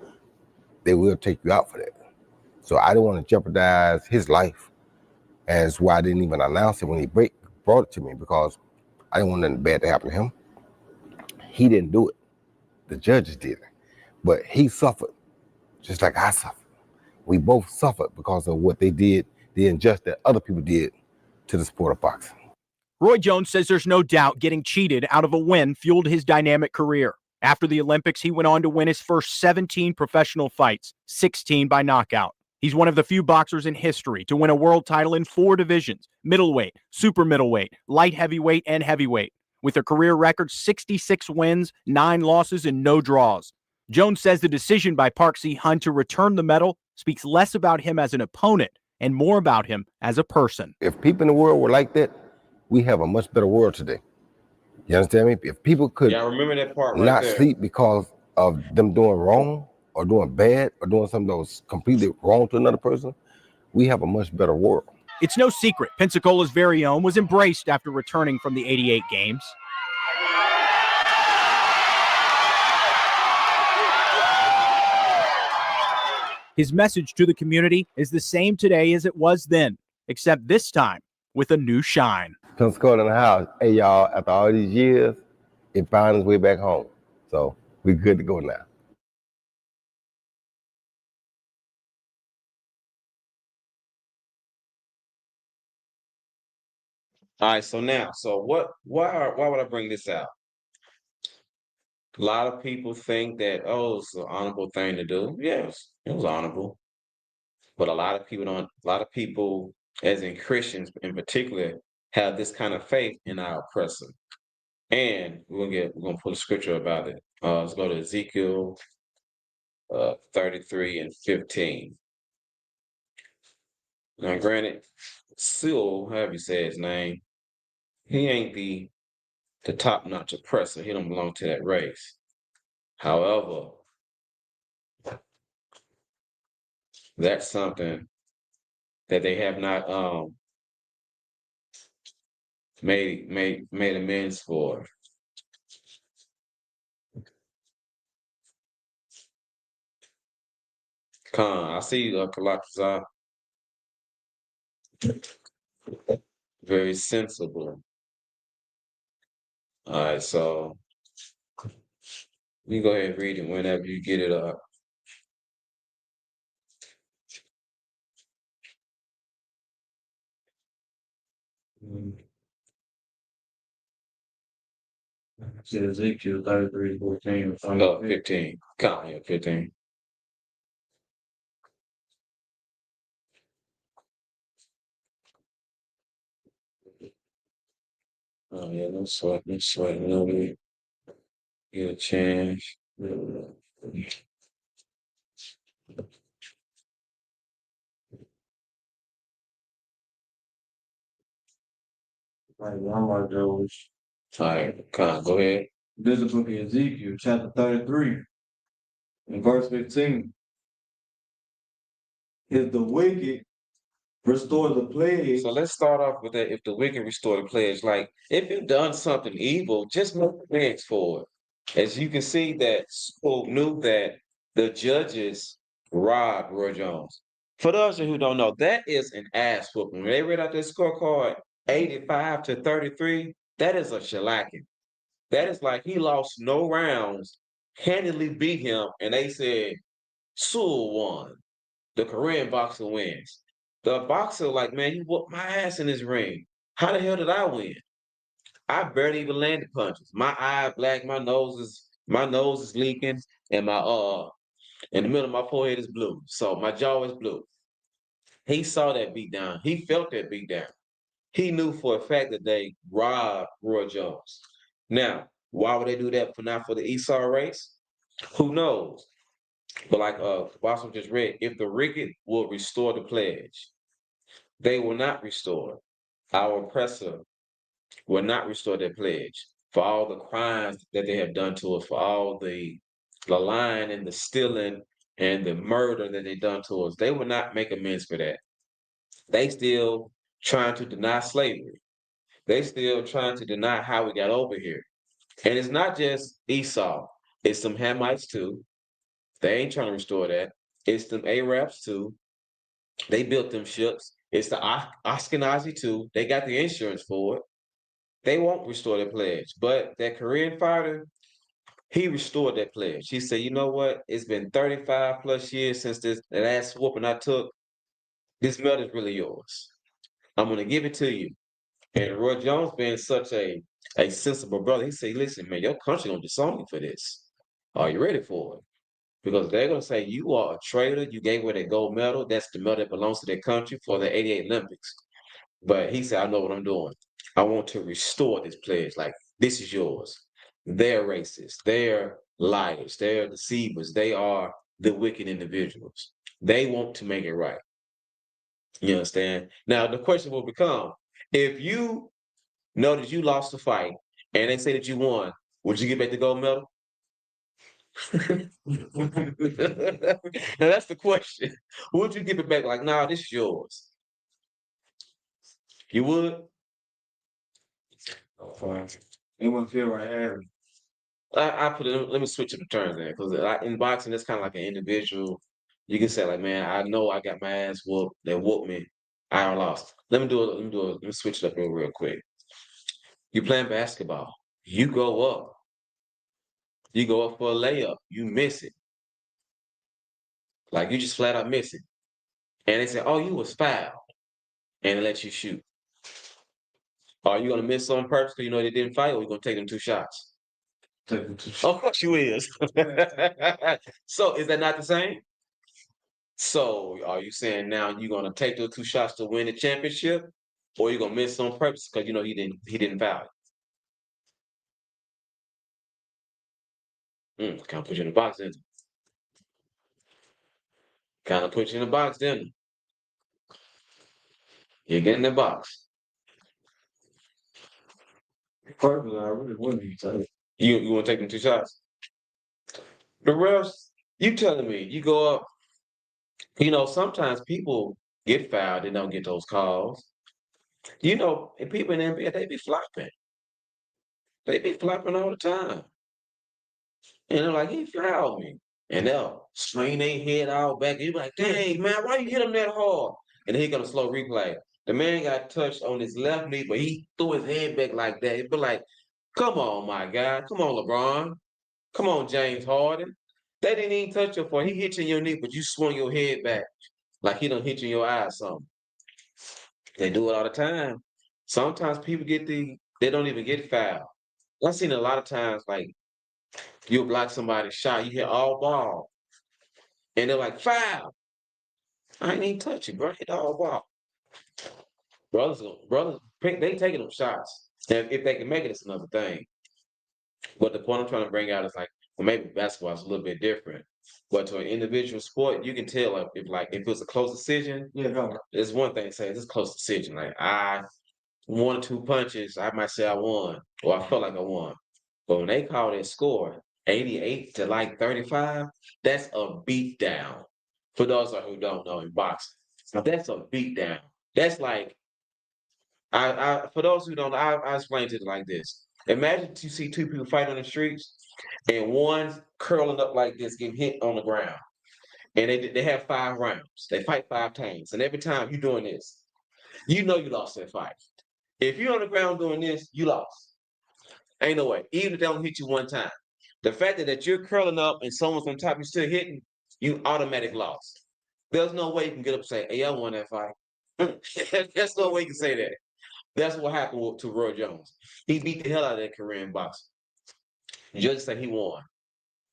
They will take you out for that. So I didn't want to jeopardize his life. And that's why I didn't even announce it when he brought it to me, because I didn't want nothing bad to happen to him. He didn't do it. The judges did it. But he suffered, just like I suffered. We both suffered because of what they did, the injustice that other people did to the sport of boxing. Roy Jones says there's no doubt getting cheated out of a win fueled his dynamic career. After the Olympics, he went on to win his first 17 professional fights, 16 by knockout. He's one of the few boxers in history to win a world title in 4 divisions: middleweight, super middleweight, light heavyweight, and heavyweight, with a career record 66 wins, 9 losses, and no draws. Jones says the decision by Park Si-hun to return the medal speaks less about him as an opponent and more about him as a person. If people in the world were like that, we have a much better world today. You understand me? If people could Yeah, I remember that part right not there. sleep because of them doing wrong or doing bad or doing something that was completely wrong to another person, we have a much better world. It's no secret Pensacola's very own was embraced after returning from the '88 games. His message to the community is the same today as it was then, except this time with a new shine. Pensacola in the house. Hey, y'all, after all these years, it found its way back home. So we're good to go now. All right, so now, why would I bring this out? A lot of people think that, oh, it's an honorable thing to do. Yes, it was honorable. But a lot of people, as in Christians in particular, have this kind of faith in our oppressor. And we're gonna pull a scripture about it. Let's go to Ezekiel 33 and 15. Now, granted, Seal, however you say his name, he ain't the top-notch oppressor. He don't belong to that race. However, that's something that they have not made amends for. I see Kalakaza. Very sensible. All right, so you go ahead and read it whenever you get it up. Ezekiel 33, 14. 15. Come here, 15. Oh yeah, no sweat. No, we get a chance. Right, I'm like those. All right, go ahead. This is the book of Ezekiel, chapter 33, and verse 15. If the wicked restore the pledge. So let's start off with that. If the wicked restore the pledge, like if you've done something evil, just make amends for it. As you can see, that Swoop knew that the judges robbed Roy Jones. For those of you who don't know, that is an ass whooping. When they read out their scorecard 85 to 33, that is a shellacking. That is like he lost no rounds, handily beat him, and they said, Sewell won. The Korean boxer wins. The boxer, like, man, you whooped my ass in this ring. How the hell did I win? I barely even landed punches. My eye black, my nose is leaking, and my in the middle of my forehead is blue. So my jaw is blue. He saw that beat down. He felt that beat down. He knew for a fact that they robbed Roy Jones. Now, why would they do that not for the Esau race? Who knows? But like Boston just read, if the wicked will restore the pledge, they will not restore. Our oppressor will not restore their pledge for all the crimes that they have done to us, for all the lying and the stealing and the murder that they've done to us. They will not make amends for that. They still trying to deny slavery. They still trying to deny how we got over here. And it's not just Esau. It's some Hamites too. They ain't trying to restore that. It's them Arabs too. They built them ships. It's the Ashkenazi too. They got the insurance for it. They won't restore their pledge. But that Korean fighter, he restored that pledge. He said, you know what? It's been 35 plus years since the last whooping I took. This belt is really yours. I'm going to give it to you. And Roy Jones being such a sensible brother, he said, listen, man, your country going to disown you for this. Are you ready for it? Because they're going to say, you are a traitor. You gave away that gold medal. That's the medal that belongs to their country for the 88 Olympics. But he said, I know what I'm doing. I want to restore this pledge. Like, this is yours. They're racist. They're liars. They're deceivers. They are the wicked individuals. They want to make it right. You understand? Now, the question will become, if you know that you lost the fight and they say that you won, would you give back the gold medal? Now, that's the question. Would you give it back? Like, nah, this is yours. You would? It wouldn't feel right having. I put it, let me switch up the terms there, because in boxing, it's kind of like an individual. You can say, like, man, I know I got my ass whooped. They whooped me. I lost. Let me switch it up real quick. You playing basketball. You go up. You go up for a layup. You miss it. Like, you just flat out miss it. And they say, oh, you was fouled. And they let you shoot. Are you going to miss on purpose because you know they didn't fight, or you going to take them 2 shots? Take them 2 shots. Of course you is. So is that not the same? So are you saying now you're going to take those 2 shots to win the championship, or you're going to miss on purpose because you know he didn't foul you? Kind of put you in the box, didn't it? Kind of put you in the box, didn't it? You get in the box. Personally, I really wouldn't be taking. You want to take them 2 shots? The rest, you telling me, you go up, you know, sometimes people get fouled, they don't get those calls. You know, and people in the NBA, they be flopping. They be flopping all the time. And they're like, he fouled me. And they'll swing their head out back. You be like, dang, man, why you hit him that hard? And then he got a slow replay. The man got touched on his left knee, but he threw his head back like that. It'd be like, come on, my guy. Come on, LeBron. Come on, James Harden. They didn't even touch you for. He hit you in your knee, but you swung your head back like he done hit you in your eye or something. They do it all the time. Sometimes people they don't even get fouled. I've seen it a lot of times, like, you'll block somebody's shot, you hit all ball, and they're like, foul. I ain't even touch you, bro. Hit all ball. Brothers, they taking them shots. And if they can make it, it's another thing. But the point I'm trying to bring out is like, well, maybe basketball is a little bit different. But to an individual sport, you can tell if it was a close decision. Yeah, it's one thing to say it's a close decision. Like, I 1 or 2 punches, I might say I won, or I felt like I won. But when they call their score 88 to like 35, that's a beat down. For those who don't know in boxing, that's a beat down. That's like, for those who don't know, I explain it like this. Imagine you see 2 people fight on the streets, and one's curling up like this, getting hit on the ground. And they have 5 rounds. They fight 5 times. And every time you're doing this, you know you lost that fight. If you're on the ground doing this, you lost. Ain't no way. Even if they don't hit you 1 time. The fact that you're curling up and someone's on top, you're still hitting, you automatic loss. There's no way you can get up and say, hey, I won that fight. There's no way you can say that. That's what happened to Roy Jones. He beat the hell out of that Korean boxer. Judges say he won.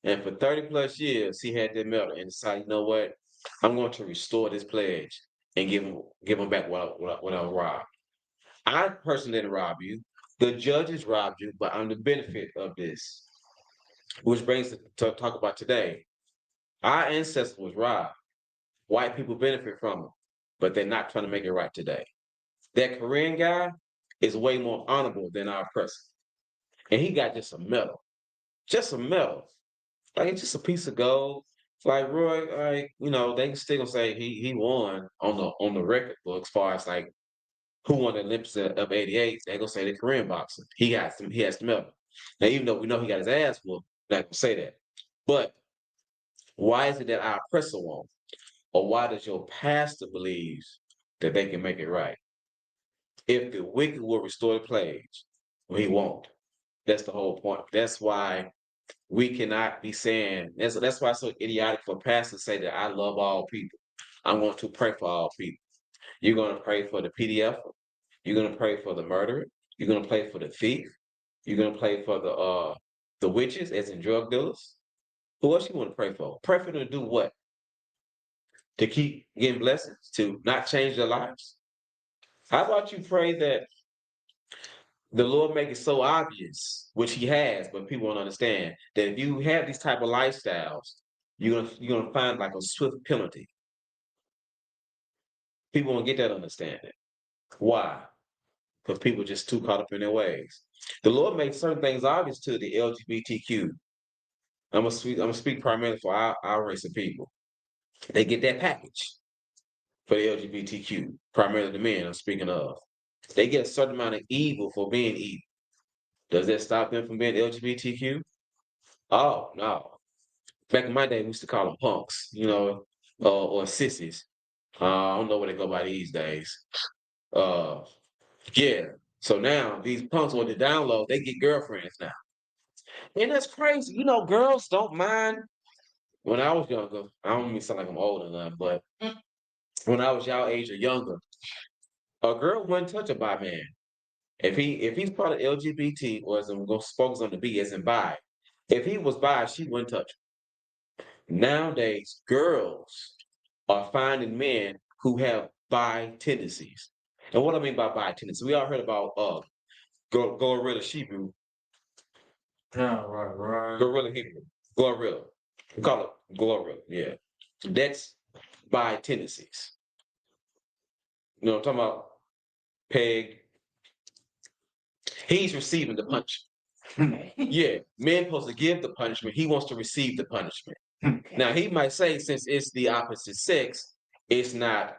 And for 30 plus years, he had that medal and decided, you know what? I'm going to restore this pledge and give him back what I robbed. I personally didn't rob you. The judges robbed you, but I'm the benefit of this. Which brings us to talk about today. Our ancestor was robbed. White people benefit from it, but they're not trying to make it right today. That Korean guy is way more honorable than our president. And he got just a medal. Just a medal. Like, it's just a piece of gold. Like Roy, like they can still gonna say he won on the record book as far as like who won the Olympics of '88. They gonna say the Korean boxer. He has the medal. Now even though we know he got his ass whooped, not gonna say that. But why is it that our oppressor won't? Or why does your pastor believe that they can make it right? If the wicked will restore the pledge, well, he won't. That's the whole point. That's why we cannot be saying that's why it's so idiotic for pastors to say that I love all people. I'm going to pray for all people. You're going to pray for the PDF. You're going to pray for the murderer. You're going to pray for the thief. You're going to pray for the witches, as in drug dealers. Who else you want to pray for? Pray for them to do what? To keep getting blessings, to not change their lives. How about you pray that the Lord make it so obvious, which He has, but people don't understand that if you have these type of lifestyles, you're gonna find like a swift penalty. People don't get that understanding. Why? Because people just too caught up in their ways. The Lord makes certain things obvious to the LGBTQ. I'm gonna speak primarily for our race of people. They get that package for the LGBTQ, primarily the men I'm speaking of. They get a certain amount of evil for being evil. Does that stop them from being LGBTQ? Oh, no. Back in my day, we used to call them punks, or sissies. I don't know what they go by these days. Yeah. So now these punks on the download, they get girlfriends now. And that's crazy. Girls don't mind. When I was younger, I don't mean sound like I'm old enough, but when I was y'all age or younger, a girl wouldn't touch a bi man. If he's part of LGBT, or as I'm going to focus on the B as in bi, if he was bi, she wouldn't touch him. Nowadays, girls are finding men who have bi tendencies. And what I mean by bi tendencies, we all heard about Gorilla Hebrew. Yeah, right. Gorilla Hebrew. Gorilla. We call it Gorilla, yeah. That's bi tendencies. I'm talking about Peg. He's receiving the punishment. Yeah, men supposed to give the punishment. He wants to receive the punishment. Now he might say, since it's the opposite sex, it's not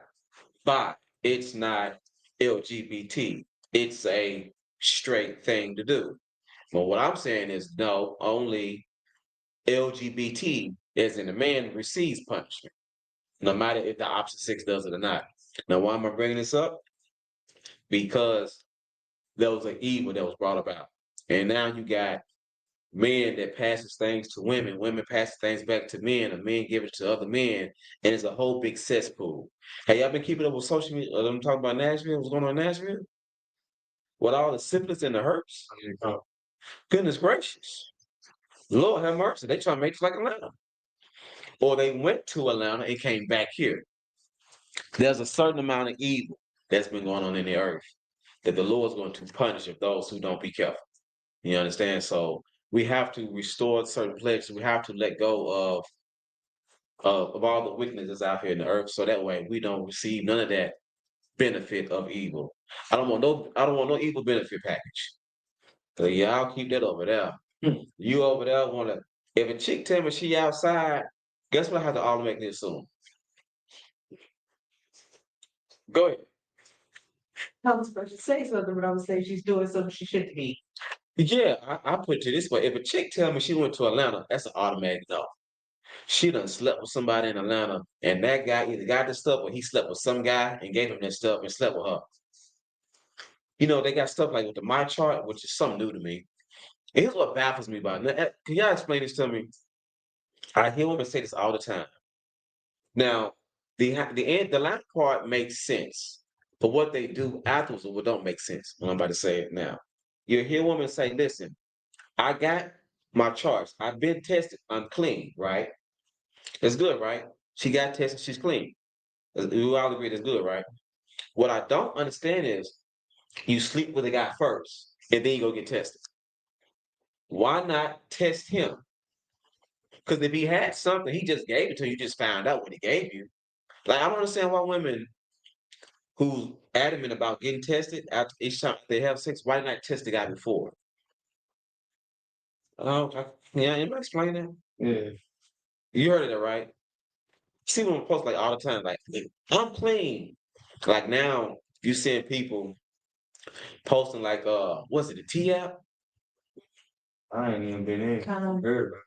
bi, it's not LGBT, it's a straight thing to do. But what I'm saying is no, only LGBT, as in the man, receives punishment, no matter if the opposite sex does it or not. Now, why am I bringing this up? Because there was an evil that was brought about. And now you got men that passes things to women, women passes things back to men, and men give it to other men, and it's a whole big cesspool. Hey, y'all been keeping up with social media? I'm talking about Nashville. What's going on in Nashville? With all the syphilis and the herpes? Goodness gracious. Lord have mercy. They trying to make it like Atlanta. Or they went to Atlanta and came back here. There's a certain amount of evil that's been going on in the earth that the Lord's going to punish of those who don't be careful. You understand? So we have to restore certain places. We have to let go of all the wickedness out here in the earth, so that way we don't receive none of that benefit of evil. I don't want no evil benefit package. So y'all keep that over there. You over there wanna, if a chick tell me she outside, guess what I have to automatically assume? Go ahead. I was supposed to say something, but I was saying she's doing something she shouldn't be. Yeah, I put it this way. If a chick tell me she went to Atlanta, that's an automatic no. She done slept with somebody in Atlanta, and that guy either got the stuff or he slept with some guy and gave him that stuff and slept with her. They got stuff like with the My Chart, which is something new to me. And here's what baffles me about it. Can y'all explain this to me? I hear women say this all the time. Now, the last part makes sense, but what they do afterwards what don't make sense. When I'm about to say it now. You hear women say, listen, I got my charts. I've been tested. I'm clean, right? It's good, right? She got tested. She's clean. We all agree that's good, right? What I don't understand is you sleep with a guy first, and then you go get tested. Why not test him? Because if he had something, he just gave it to you. You just found out what he gave you. Like, I don't understand why women who's adamant about getting tested after each time they have sex, why not test the guy before? Yeah, am I explaining that? Yeah. You heard of that, right? You see them post like all the time, like I'm clean. Like now, you seeing people posting like what's it, the T app? I ain't even been in. Heard about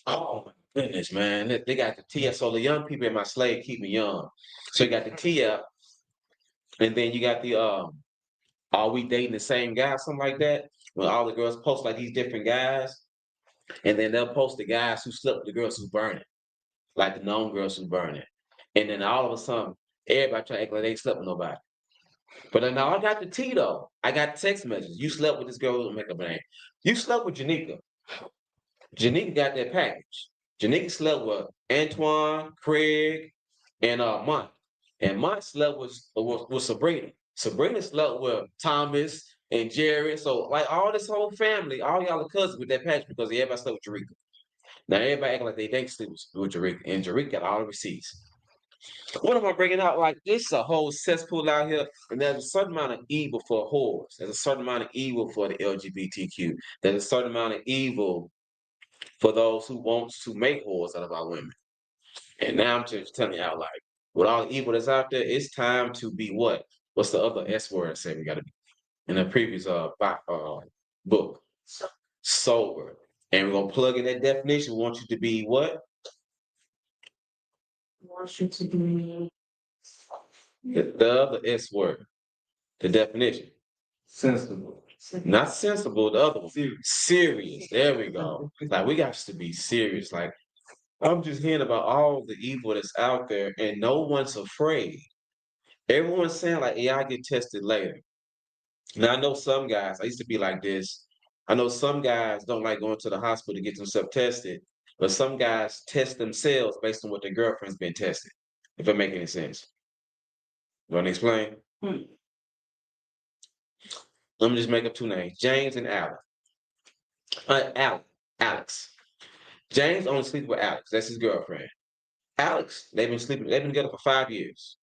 Oh my goodness, man. They got the T app. So the young people in my slave keep me young. So you got the T app, and then you got the are we dating the same guy, something like that? When all the girls post like these different guys, and then they'll post the guys who slept with the girls who burn it, like the known girls who burn it. And then all of a sudden, everybody try to act like they ain't slept with nobody. But then now I got the T though. I got text messages. You slept with this girl with a makeup name. You slept with Janika. Janika got that package. Janika slept with Antoine, Craig, and Mont. And Mont slept with Sabrina. Sabrina slept with Thomas and Jerry. So like all this whole family, all y'all are cousins with that package because everybody slept with Jareka. Now everybody acting like they sleep with Jareka, and Jareka got all the receipts. What am I bringing out? Like, it's a whole cesspool out here, and there's a certain amount of evil for whores. There's a certain amount of evil for the LGBTQ. There's a certain amount of evil for those who want to make whores out of our women. And now I'm just telling you out, like, with all the evil that's out there, it's time to be what? What's the other S word I said we got to be in the previous book? Sober. And we're going to plug in that definition. We want you to be what? Want you to be The other S word. The definition. sensible. Not sensible, the other one. Serious. There we go. Like, we got to be serious. Like, I'm just hearing about all the evil that's out there, and no one's afraid. Everyone's saying, like, yeah, I get tested later. Now, I know some guys, I used to be like this. I know some guys don't like going to the hospital to get themselves tested, but some guys test themselves based on what their girlfriend's been tested, if it make any sense. You want to explain? Let me just make up two names, James and Alex. Alex. James only sleeps with Alex. That's his girlfriend. Alex, they've been together for 5 years.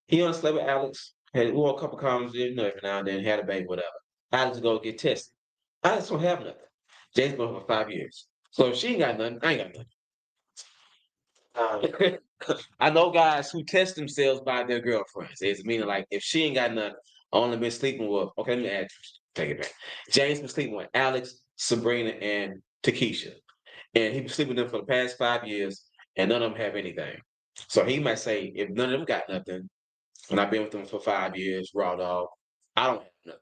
He only slept with Alex, had wore a couple condoms, every now and then, had a baby, whatever. Alex go get tested. Alex don't have nothing. James been for 5 years. So if she ain't got nothing, I ain't got nothing. I know guys who test themselves by their girlfriends. It's meaning like if she ain't got nothing, I only been sleeping with. Okay, let me add. Take it back. James been sleeping with Alex, Sabrina, and Takesha, and he been sleeping with them for the past 5 years, and none of them have anything. So he might say, if none of them got nothing, and I've been with them for 5 years, raw dog, I don't have nothing.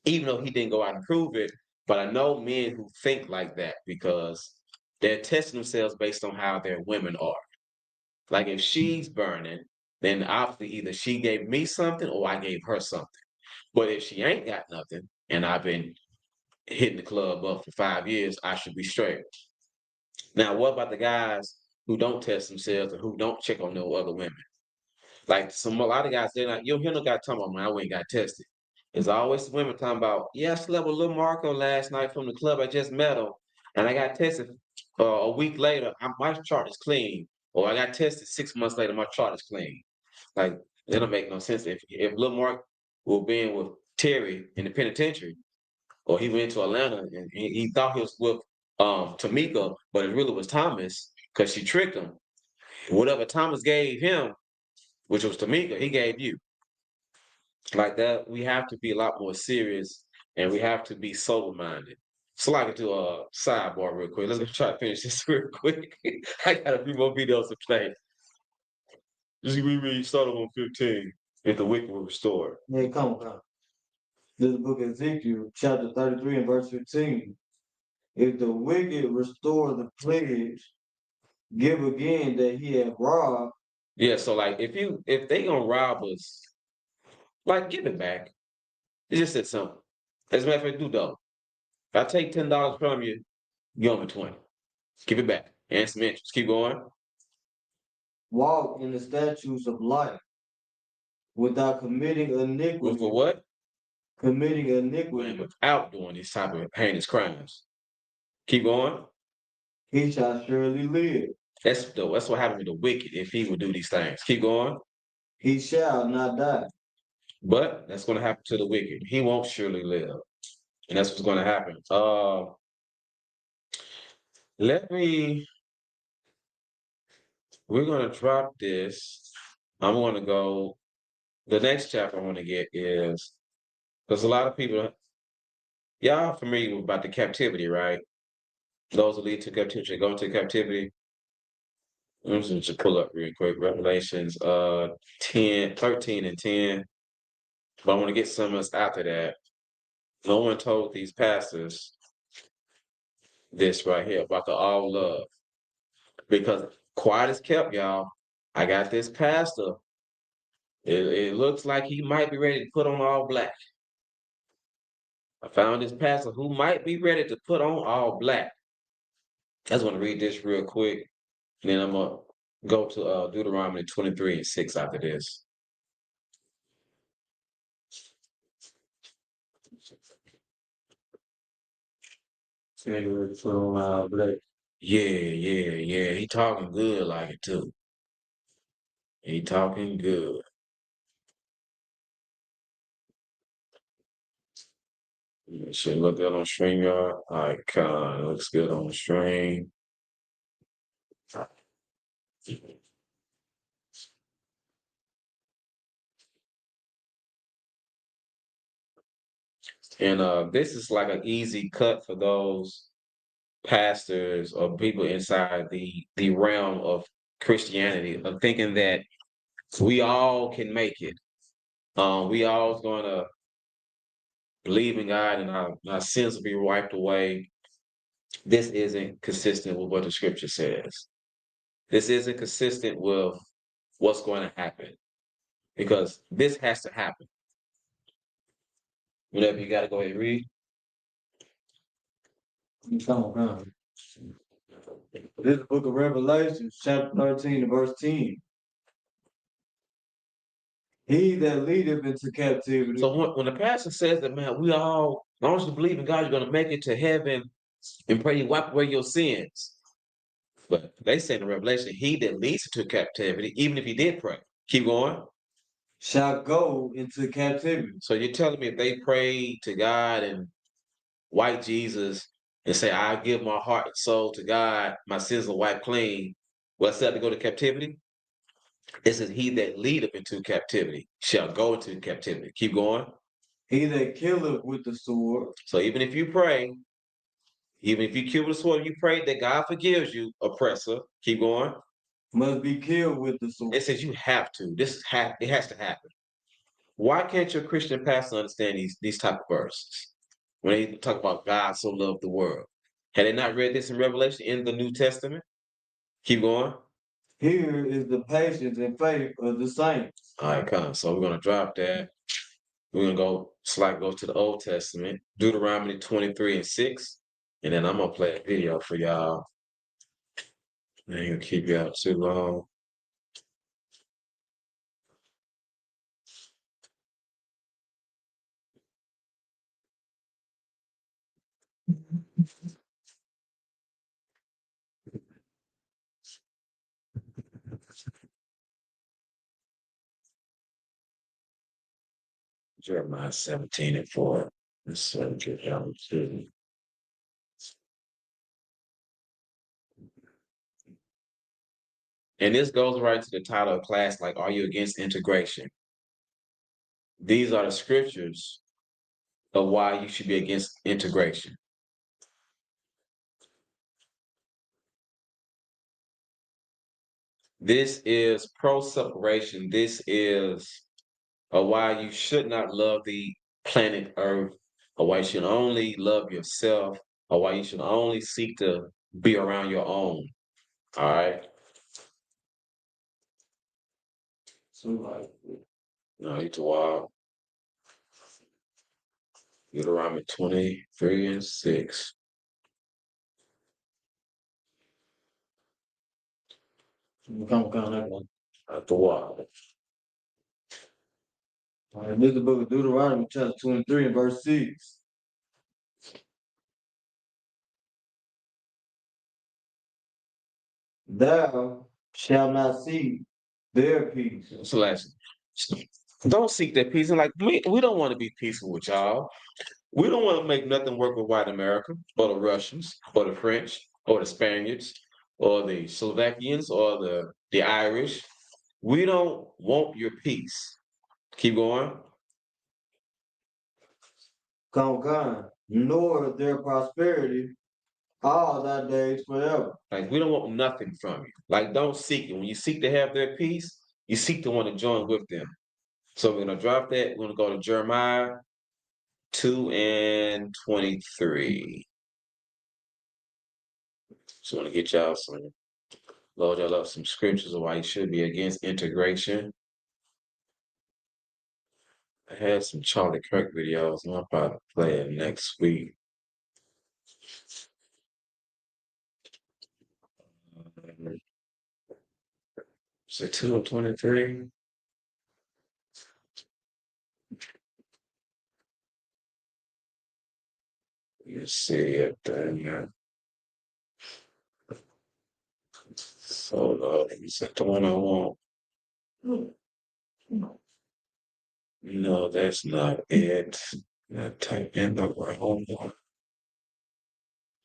Even though he didn't go out and prove it, but I know men who think like that because they're testing themselves based on how their women are. Like if she's burning, then obviously either she gave me something or I gave her something. But if she ain't got nothing and I've been hitting the club up for 5 years, I should be straight. Now, what about the guys who don't test themselves and who don't check on no other women? Like a lot of guys, they're not, you'll hear no guy talking about, man, I went and got tested. There's always women talking about, yeah, I slept with Lil Marco last night from the club. I just met him. And I got tested a week later. My chart is clean. Or I got tested 6 months later. My chart is clean. Like, it don't make no sense. If Lil Mark will be in with Terry in the penitentiary, or he went to Atlanta and he thought he was with Tamika, but it really was Thomas because she tricked him. Whatever Thomas gave him, which was Tamika, he gave you. Like that, we have to be a lot more serious and we have to be sober-minded. So I can do a sidebar real quick. Let's try to finish this real quick. I got a few more videos to play. Just reread, start on 15. If the wicked will restore. Yeah, come on. This is the book of Ezekiel, chapter 33 and verse 15. If the wicked restore the pledge, give again that he had robbed. Yeah, so like if they gonna rob us, like give it back. It's just that simple. As a matter of fact, do double. If I take $10 from you, you owe me 20. Give it back. And some interest. Keep going. Walk in the statutes of life without committing iniquity. For what? Committing iniquity. Without doing these type of heinous crimes. Keep going. He shall surely live. That's what happened to the wicked if he would do these things. Keep going. He shall not die. But that's going to happen to the wicked. He won't surely live. And that's what's going to happen. Let me we're gonna drop this. I'm gonna go. The next chapter I want to get is because a lot of people, y'all familiar about the captivity, right? Those who lead to captivity, go into captivity. I'm just pull up real quick. Revelations 10, 13 and 10. But I want to get some of us after that. No one told these pastors this right here about the all love. Because quiet is kept, y'all. I got this pastor. It looks like he might be ready to put on all black. I found this pastor who might be ready to put on all black. I just want to read this real quick. And then I'm going to go to Deuteronomy 23 and 6 after this. Yeah. He talking good like it too. He talking good. Should look good on StreamYard. Icon looks good on the stream. And this is like an easy cut for those pastors or people inside the realm of Christianity of thinking that we all can make it. We all gonna believe in God and our sins will be wiped away. This isn't consistent with what the scripture says. This isn't consistent with what's going to happen because this has to happen. Whatever you got to go ahead and read. This is the book of Revelation, chapter 13 and verse 10. He that leadeth into captivity. So when the pastor says that, man, we all, as long as you believe in God, you're going to make it to heaven and pray you wipe away your sins. But they say in Revelation, he that leads into captivity, even if he did pray, keep going, shall go into captivity. So you're telling me if they pray to God and white Jesus and say, I give my heart and soul to God, my sins are wiped clean, will I still have to go to captivity? It says, he that leadeth into captivity shall go into captivity. Keep going. He that killeth with the sword. So even if you pray, even if you kill with the sword, you pray that God forgives you, oppressor. Keep going. Must be killed with the sword. It says you have to. It has to happen. Why can't your Christian pastor understand these type of verses when they talk about God so loved the world? Had they not read this in Revelation in the New Testament? Keep going. Here is the patience and faith of the saints. All right, come. So we're gonna drop that. We're gonna go to the Old Testament, Deuteronomy 23 and 6, and then I'm gonna play a video for y'all. I ain't gonna keep you out too long. Jeremiah 17 and 4. Let's get down to. And this goes right to the title of class, like, are you against integration? These are the scriptures of why you should be against integration. This is pro-separation. This is why you should not love the planet Earth, or why you should only love yourself, or why you should only seek to be around your own. All right? No, it's wild. Deuteronomy 23 and 6. At the wild. All right, this is the book of Deuteronomy, chapter 23 and verse 6. Thou shalt not seek their peace. So last, don't seek their peace. And like we don't want to be peaceful with y'all. We don't want to make nothing work with white America or the Russians or the French or the Spaniards or the Slovakians or the Irish. We don't want your peace. Keep going. Come, nor their prosperity all thy days forever. Like, we don't want nothing from you. Like, don't seek it. When you seek to have their peace, you seek to want to join with them. So we're going to drop that. We're going to go to Jeremiah 2:23. Just want to get y'all load y'all up some scriptures of why you should be against integration. I had some Charlie Kirk videos, and I'll probably play it next week. So 2:23. You see it then. So is that the one I want? No, that's not it. I type in the wrong one.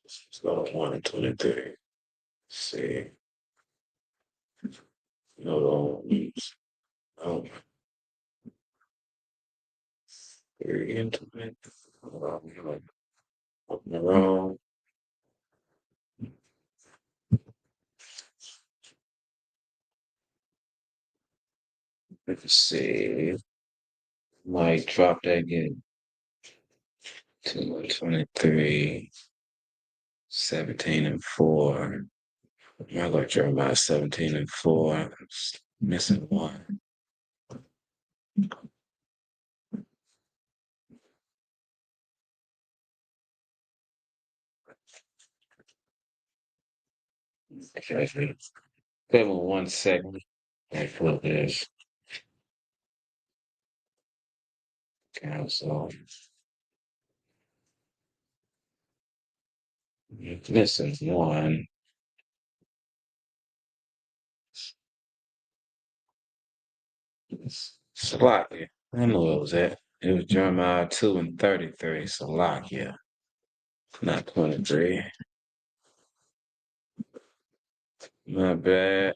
Let's go to 1:23. See. No, don't use. Oh, very intimate. Wrong. Let's see. Might drop that again. 2:23. 17:4. I got Jeremiah 17:4. Missing one. Okay, give me 1 second. I flip this. Cancel. Missing one. Salakia. I know it was that. It was Jeremiah 2:33. Salakia. Not 23. My bad.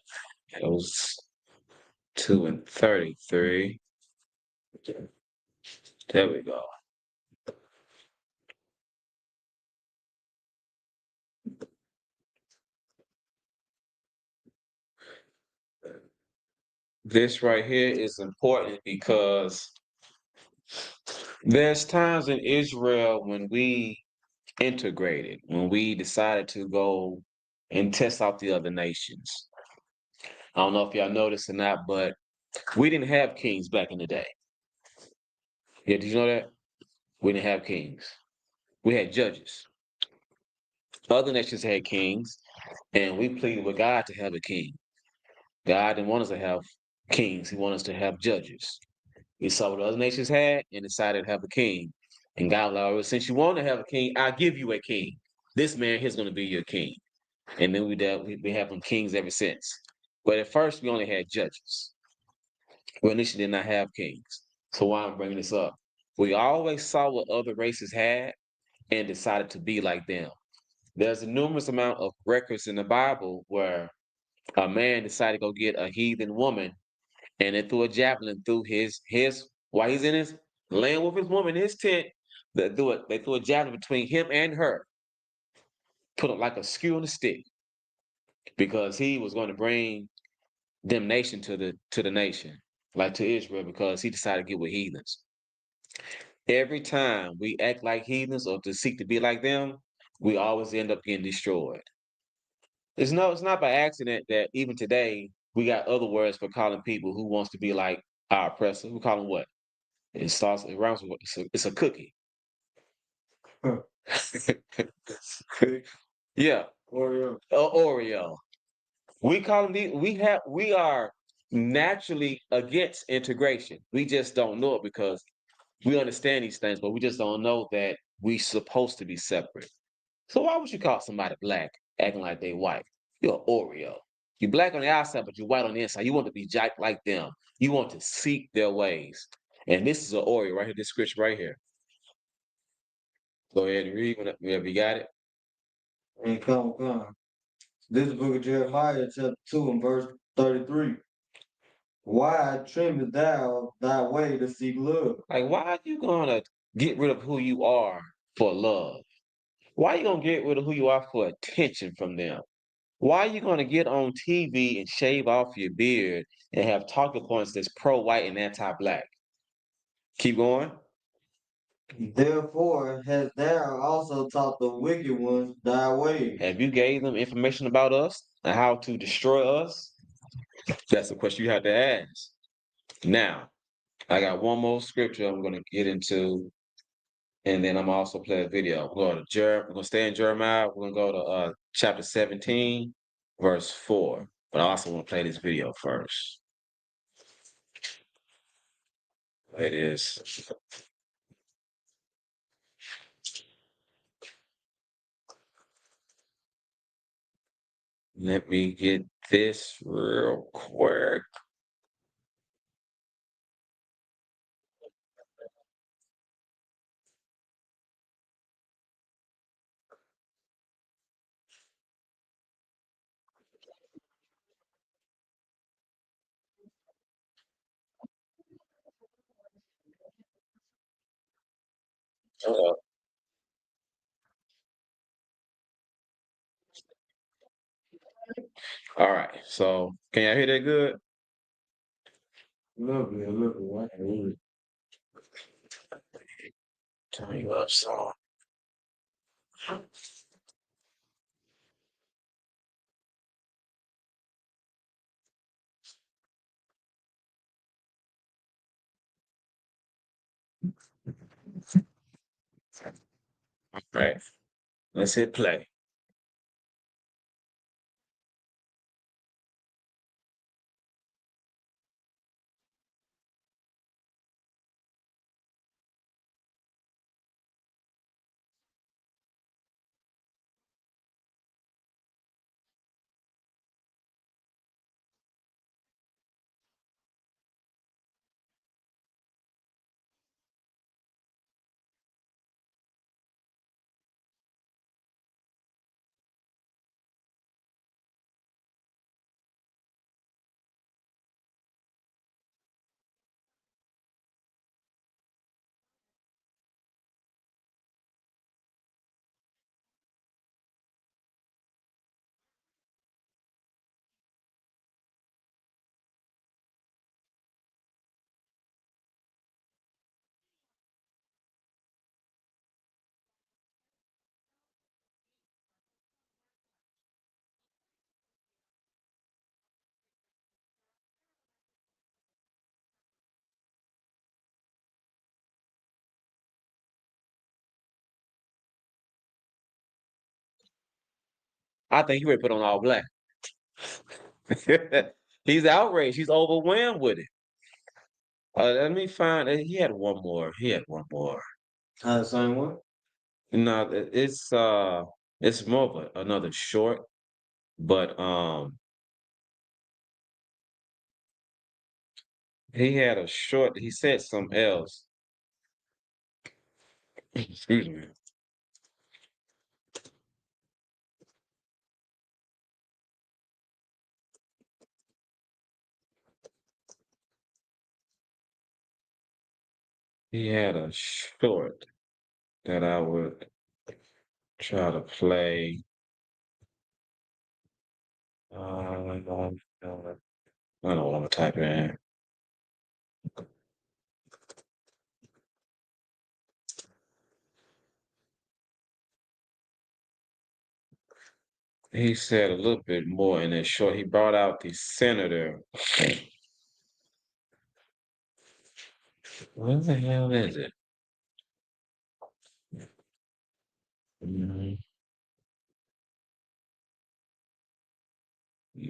It was 2:33. There we go. This right here is important because there's times in Israel when we integrated, when we decided to go and test out the other nations. I don't know if y'all noticed or not, but we didn't have kings back in the day. Yeah, did you know that? We didn't have kings. We had judges. Other nations had kings, and we pleaded with God to have a king. God didn't want us to have kings. He wanted us to have judges. He saw what other nations had and decided to have a king. And God was like, well, since you want to have a king, I'll give you a king. This man here's going to be your king. And then we have them kings ever since. But at first, we only had judges. We initially did not have kings. So why I'm bringing this up? We always saw what other races had and decided to be like them. There's a numerous amount of records in the Bible where a man decided to go get a heathen woman and then threw a javelin through his while he's in his laying with his woman in his tent. They threw a javelin between him and her, put it like a skew on a stick, because he was going to bring damnation to the nation, like to Israel, because he decided to get with heathens. Every time we act like heathens or to seek to be like them, we always end up getting destroyed. It's not by accident that even today we got other words for calling people who wants to be like our oppressor. We call them what? It rhymes with it's a cookie. Yeah. Oreo. We call them we are naturally against integration. We just don't know it because we understand these things, but we just don't know that we supposed to be separate. So why would you call somebody black acting like they white? You're an Oreo. You're black on the outside, but you're white on the inside. You want to be jacked like them. You want to seek their ways. And this is an Oreo right here, this scripture right here. Go ahead and read whenever you got it. And come. This is the book of Jeremiah, chapter 2, and verse 33. Why trimmest thou thy way to seek love? Like, why are you gonna get rid of who you are for love? Why are you gonna get rid of who you are for attention from them? Why are you gonna get on TV and shave off your beard and have talking points that's pro-white and anti-black? Keep going. Therefore hast thou also taught the wicked ones thy way. Have you gave them information about us and how to destroy us? That's the question you have to ask. Now, I got one more scripture I'm gonna get into, and then I'm also play a video. We're gonna stay in Jeremiah. We're gonna go to chapter 17, verse 4. But I also want to play this video first. It is. Let me get this real quick. All right. So can y'all hear that good? Look, Turn you up so. All right. Let's hit play. I think he would put on all black. He's outraged. He's overwhelmed with it. Let me find. He had one more. He had one more. The same one? No, it's more of another short, but he had a short. He said something else. Excuse me. He had a short that I would try to play. I don't know what I'm gonna type in. He said a little bit more in that short. He brought out the senator. Where the hell is it? Mhm. I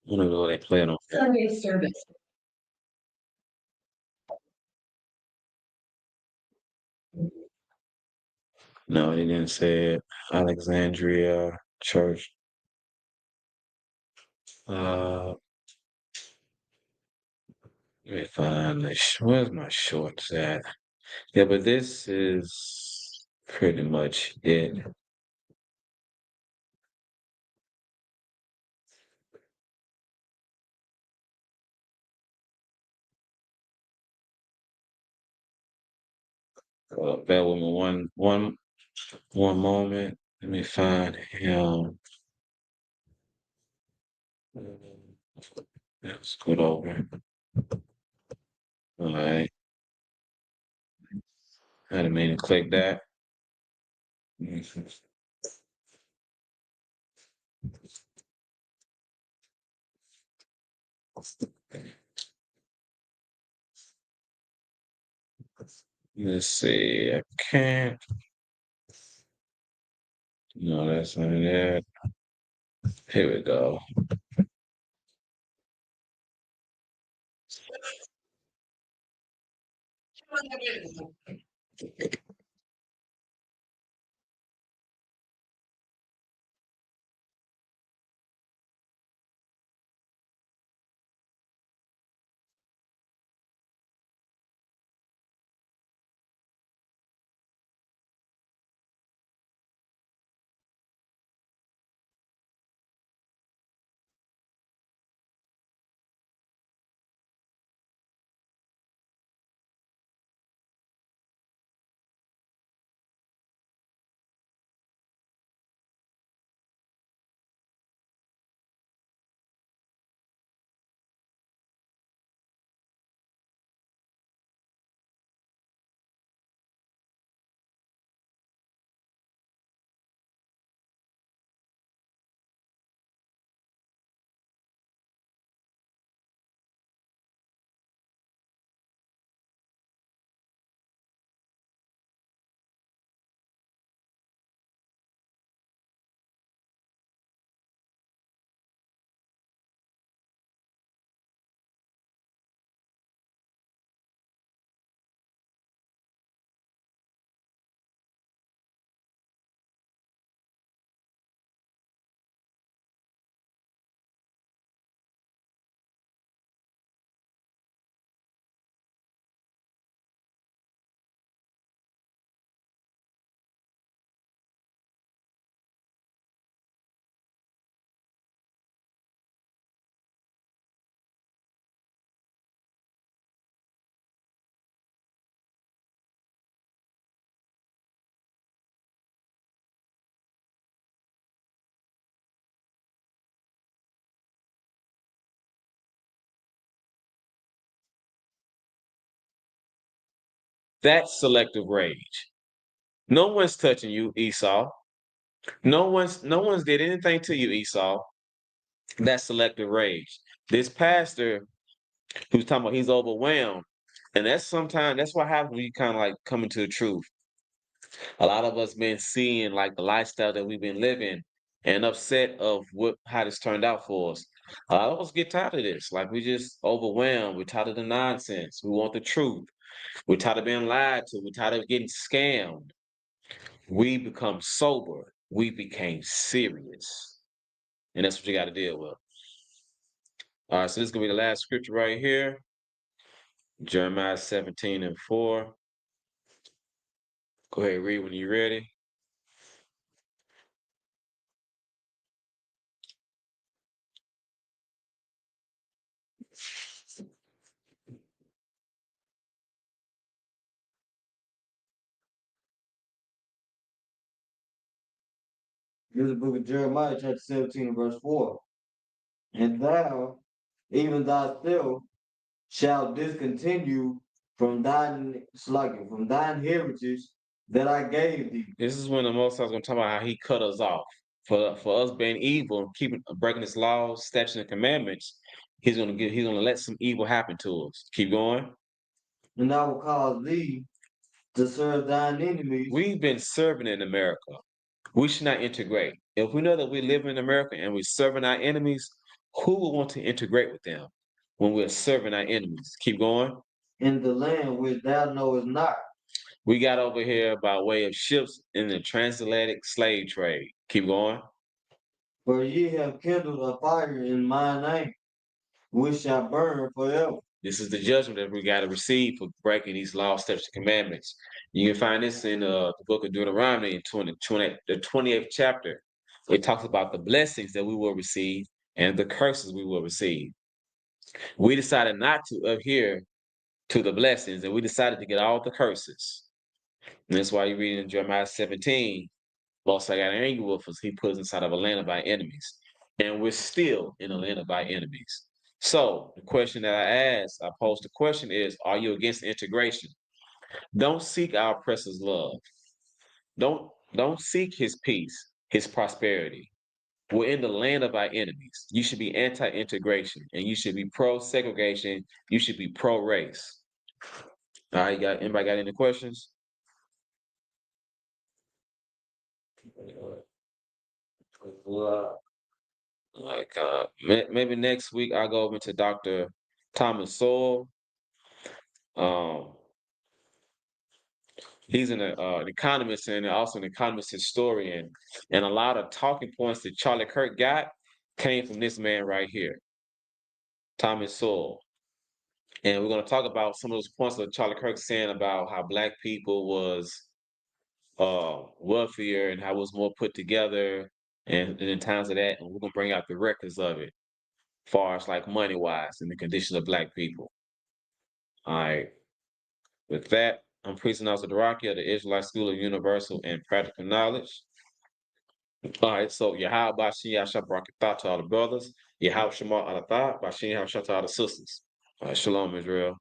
don't know what they play it on. Sunday service. No, he didn't say it. Alexandria Church. Uh, let me find this. Where's my shorts at? Yeah, but this is pretty much it. Bear with me one moment. Let me find him. Let's go over. All right. I didn't mean to click that. Let's see. I can't. No, that's not it. Here we go. That's selective rage. No one's touching you, Esau. No one's did anything to you, Esau. That's selective rage. This pastor who's talking about he's overwhelmed. And that's what happens when you kind of like come into the truth. A lot of us been seeing like the lifestyle that we've been living and upset of how this turned out for us. A lot of us get tired of this. Like we just overwhelmed. We're tired of the nonsense. We want the truth. We're tired of being lied to. We're tired of getting scammed. We become sober. We became serious. And that's what you got to deal with. All right, so this is going to be the last scripture right here. Jeremiah 17:4. Go ahead, read when you're ready. This is the book of Jeremiah, chapter 17, and verse 4. And thou, even thyself, shalt discontinue from thine heritage that I gave thee. This is when the Most High is going to talk about how he cut us off. For us being evil and breaking his laws, statutes, and commandments, he's gonna let some evil happen to us. Keep going. And I will cause thee to serve thine enemies. We've been serving in America. We should not integrate. If we know that we live in America and we're serving our enemies, who will want to integrate with them when we're serving our enemies? Keep going. In the land which thou knowest not. We got over here by way of ships in the transatlantic slave trade. Keep going. For ye have kindled a fire in my name, which shall burn forever. This is the judgment that we got to receive for breaking these laws, statutes, and commandments. You can find this in the book of Deuteronomy, the 28th chapter. It talks about the blessings that we will receive and the curses we will receive. We decided not to adhere to the blessings, and we decided to get all the curses. And that's why you read in Jeremiah 17, Most High got angry with us. He put us inside of a land of our enemies. And we're still in a land of our enemies. So the question that I posed the question is, are you against integration? Don't seek our oppressor's love. Don't seek his peace, his prosperity. We're in the land of our enemies. You should be anti-integration, and you should be pro-segregation. You should be pro-race. All right, anybody got any questions? Maybe next week I'll go over to Dr. Thomas Sowell. He's an economist and also an economist historian, and a lot of talking points that Charlie Kirk got came from this man right here, Thomas Sowell. And we're going to talk about some of those points that Charlie Kirk saying about how Black people was wealthier and how it was more put together, and in times of that, and we're going to bring out the records of it, as far as like money-wise and the conditions of Black people. All right. With that, I'm Priest Nasser Daraki of the Israelite School of Universal and Practical Knowledge. All right, so Yahweh Bashi Yashab Rakatah to all the brothers, Yahweh Shema Alatah, Bashi Yahweh to all the sisters. All right, Shalom, Israel.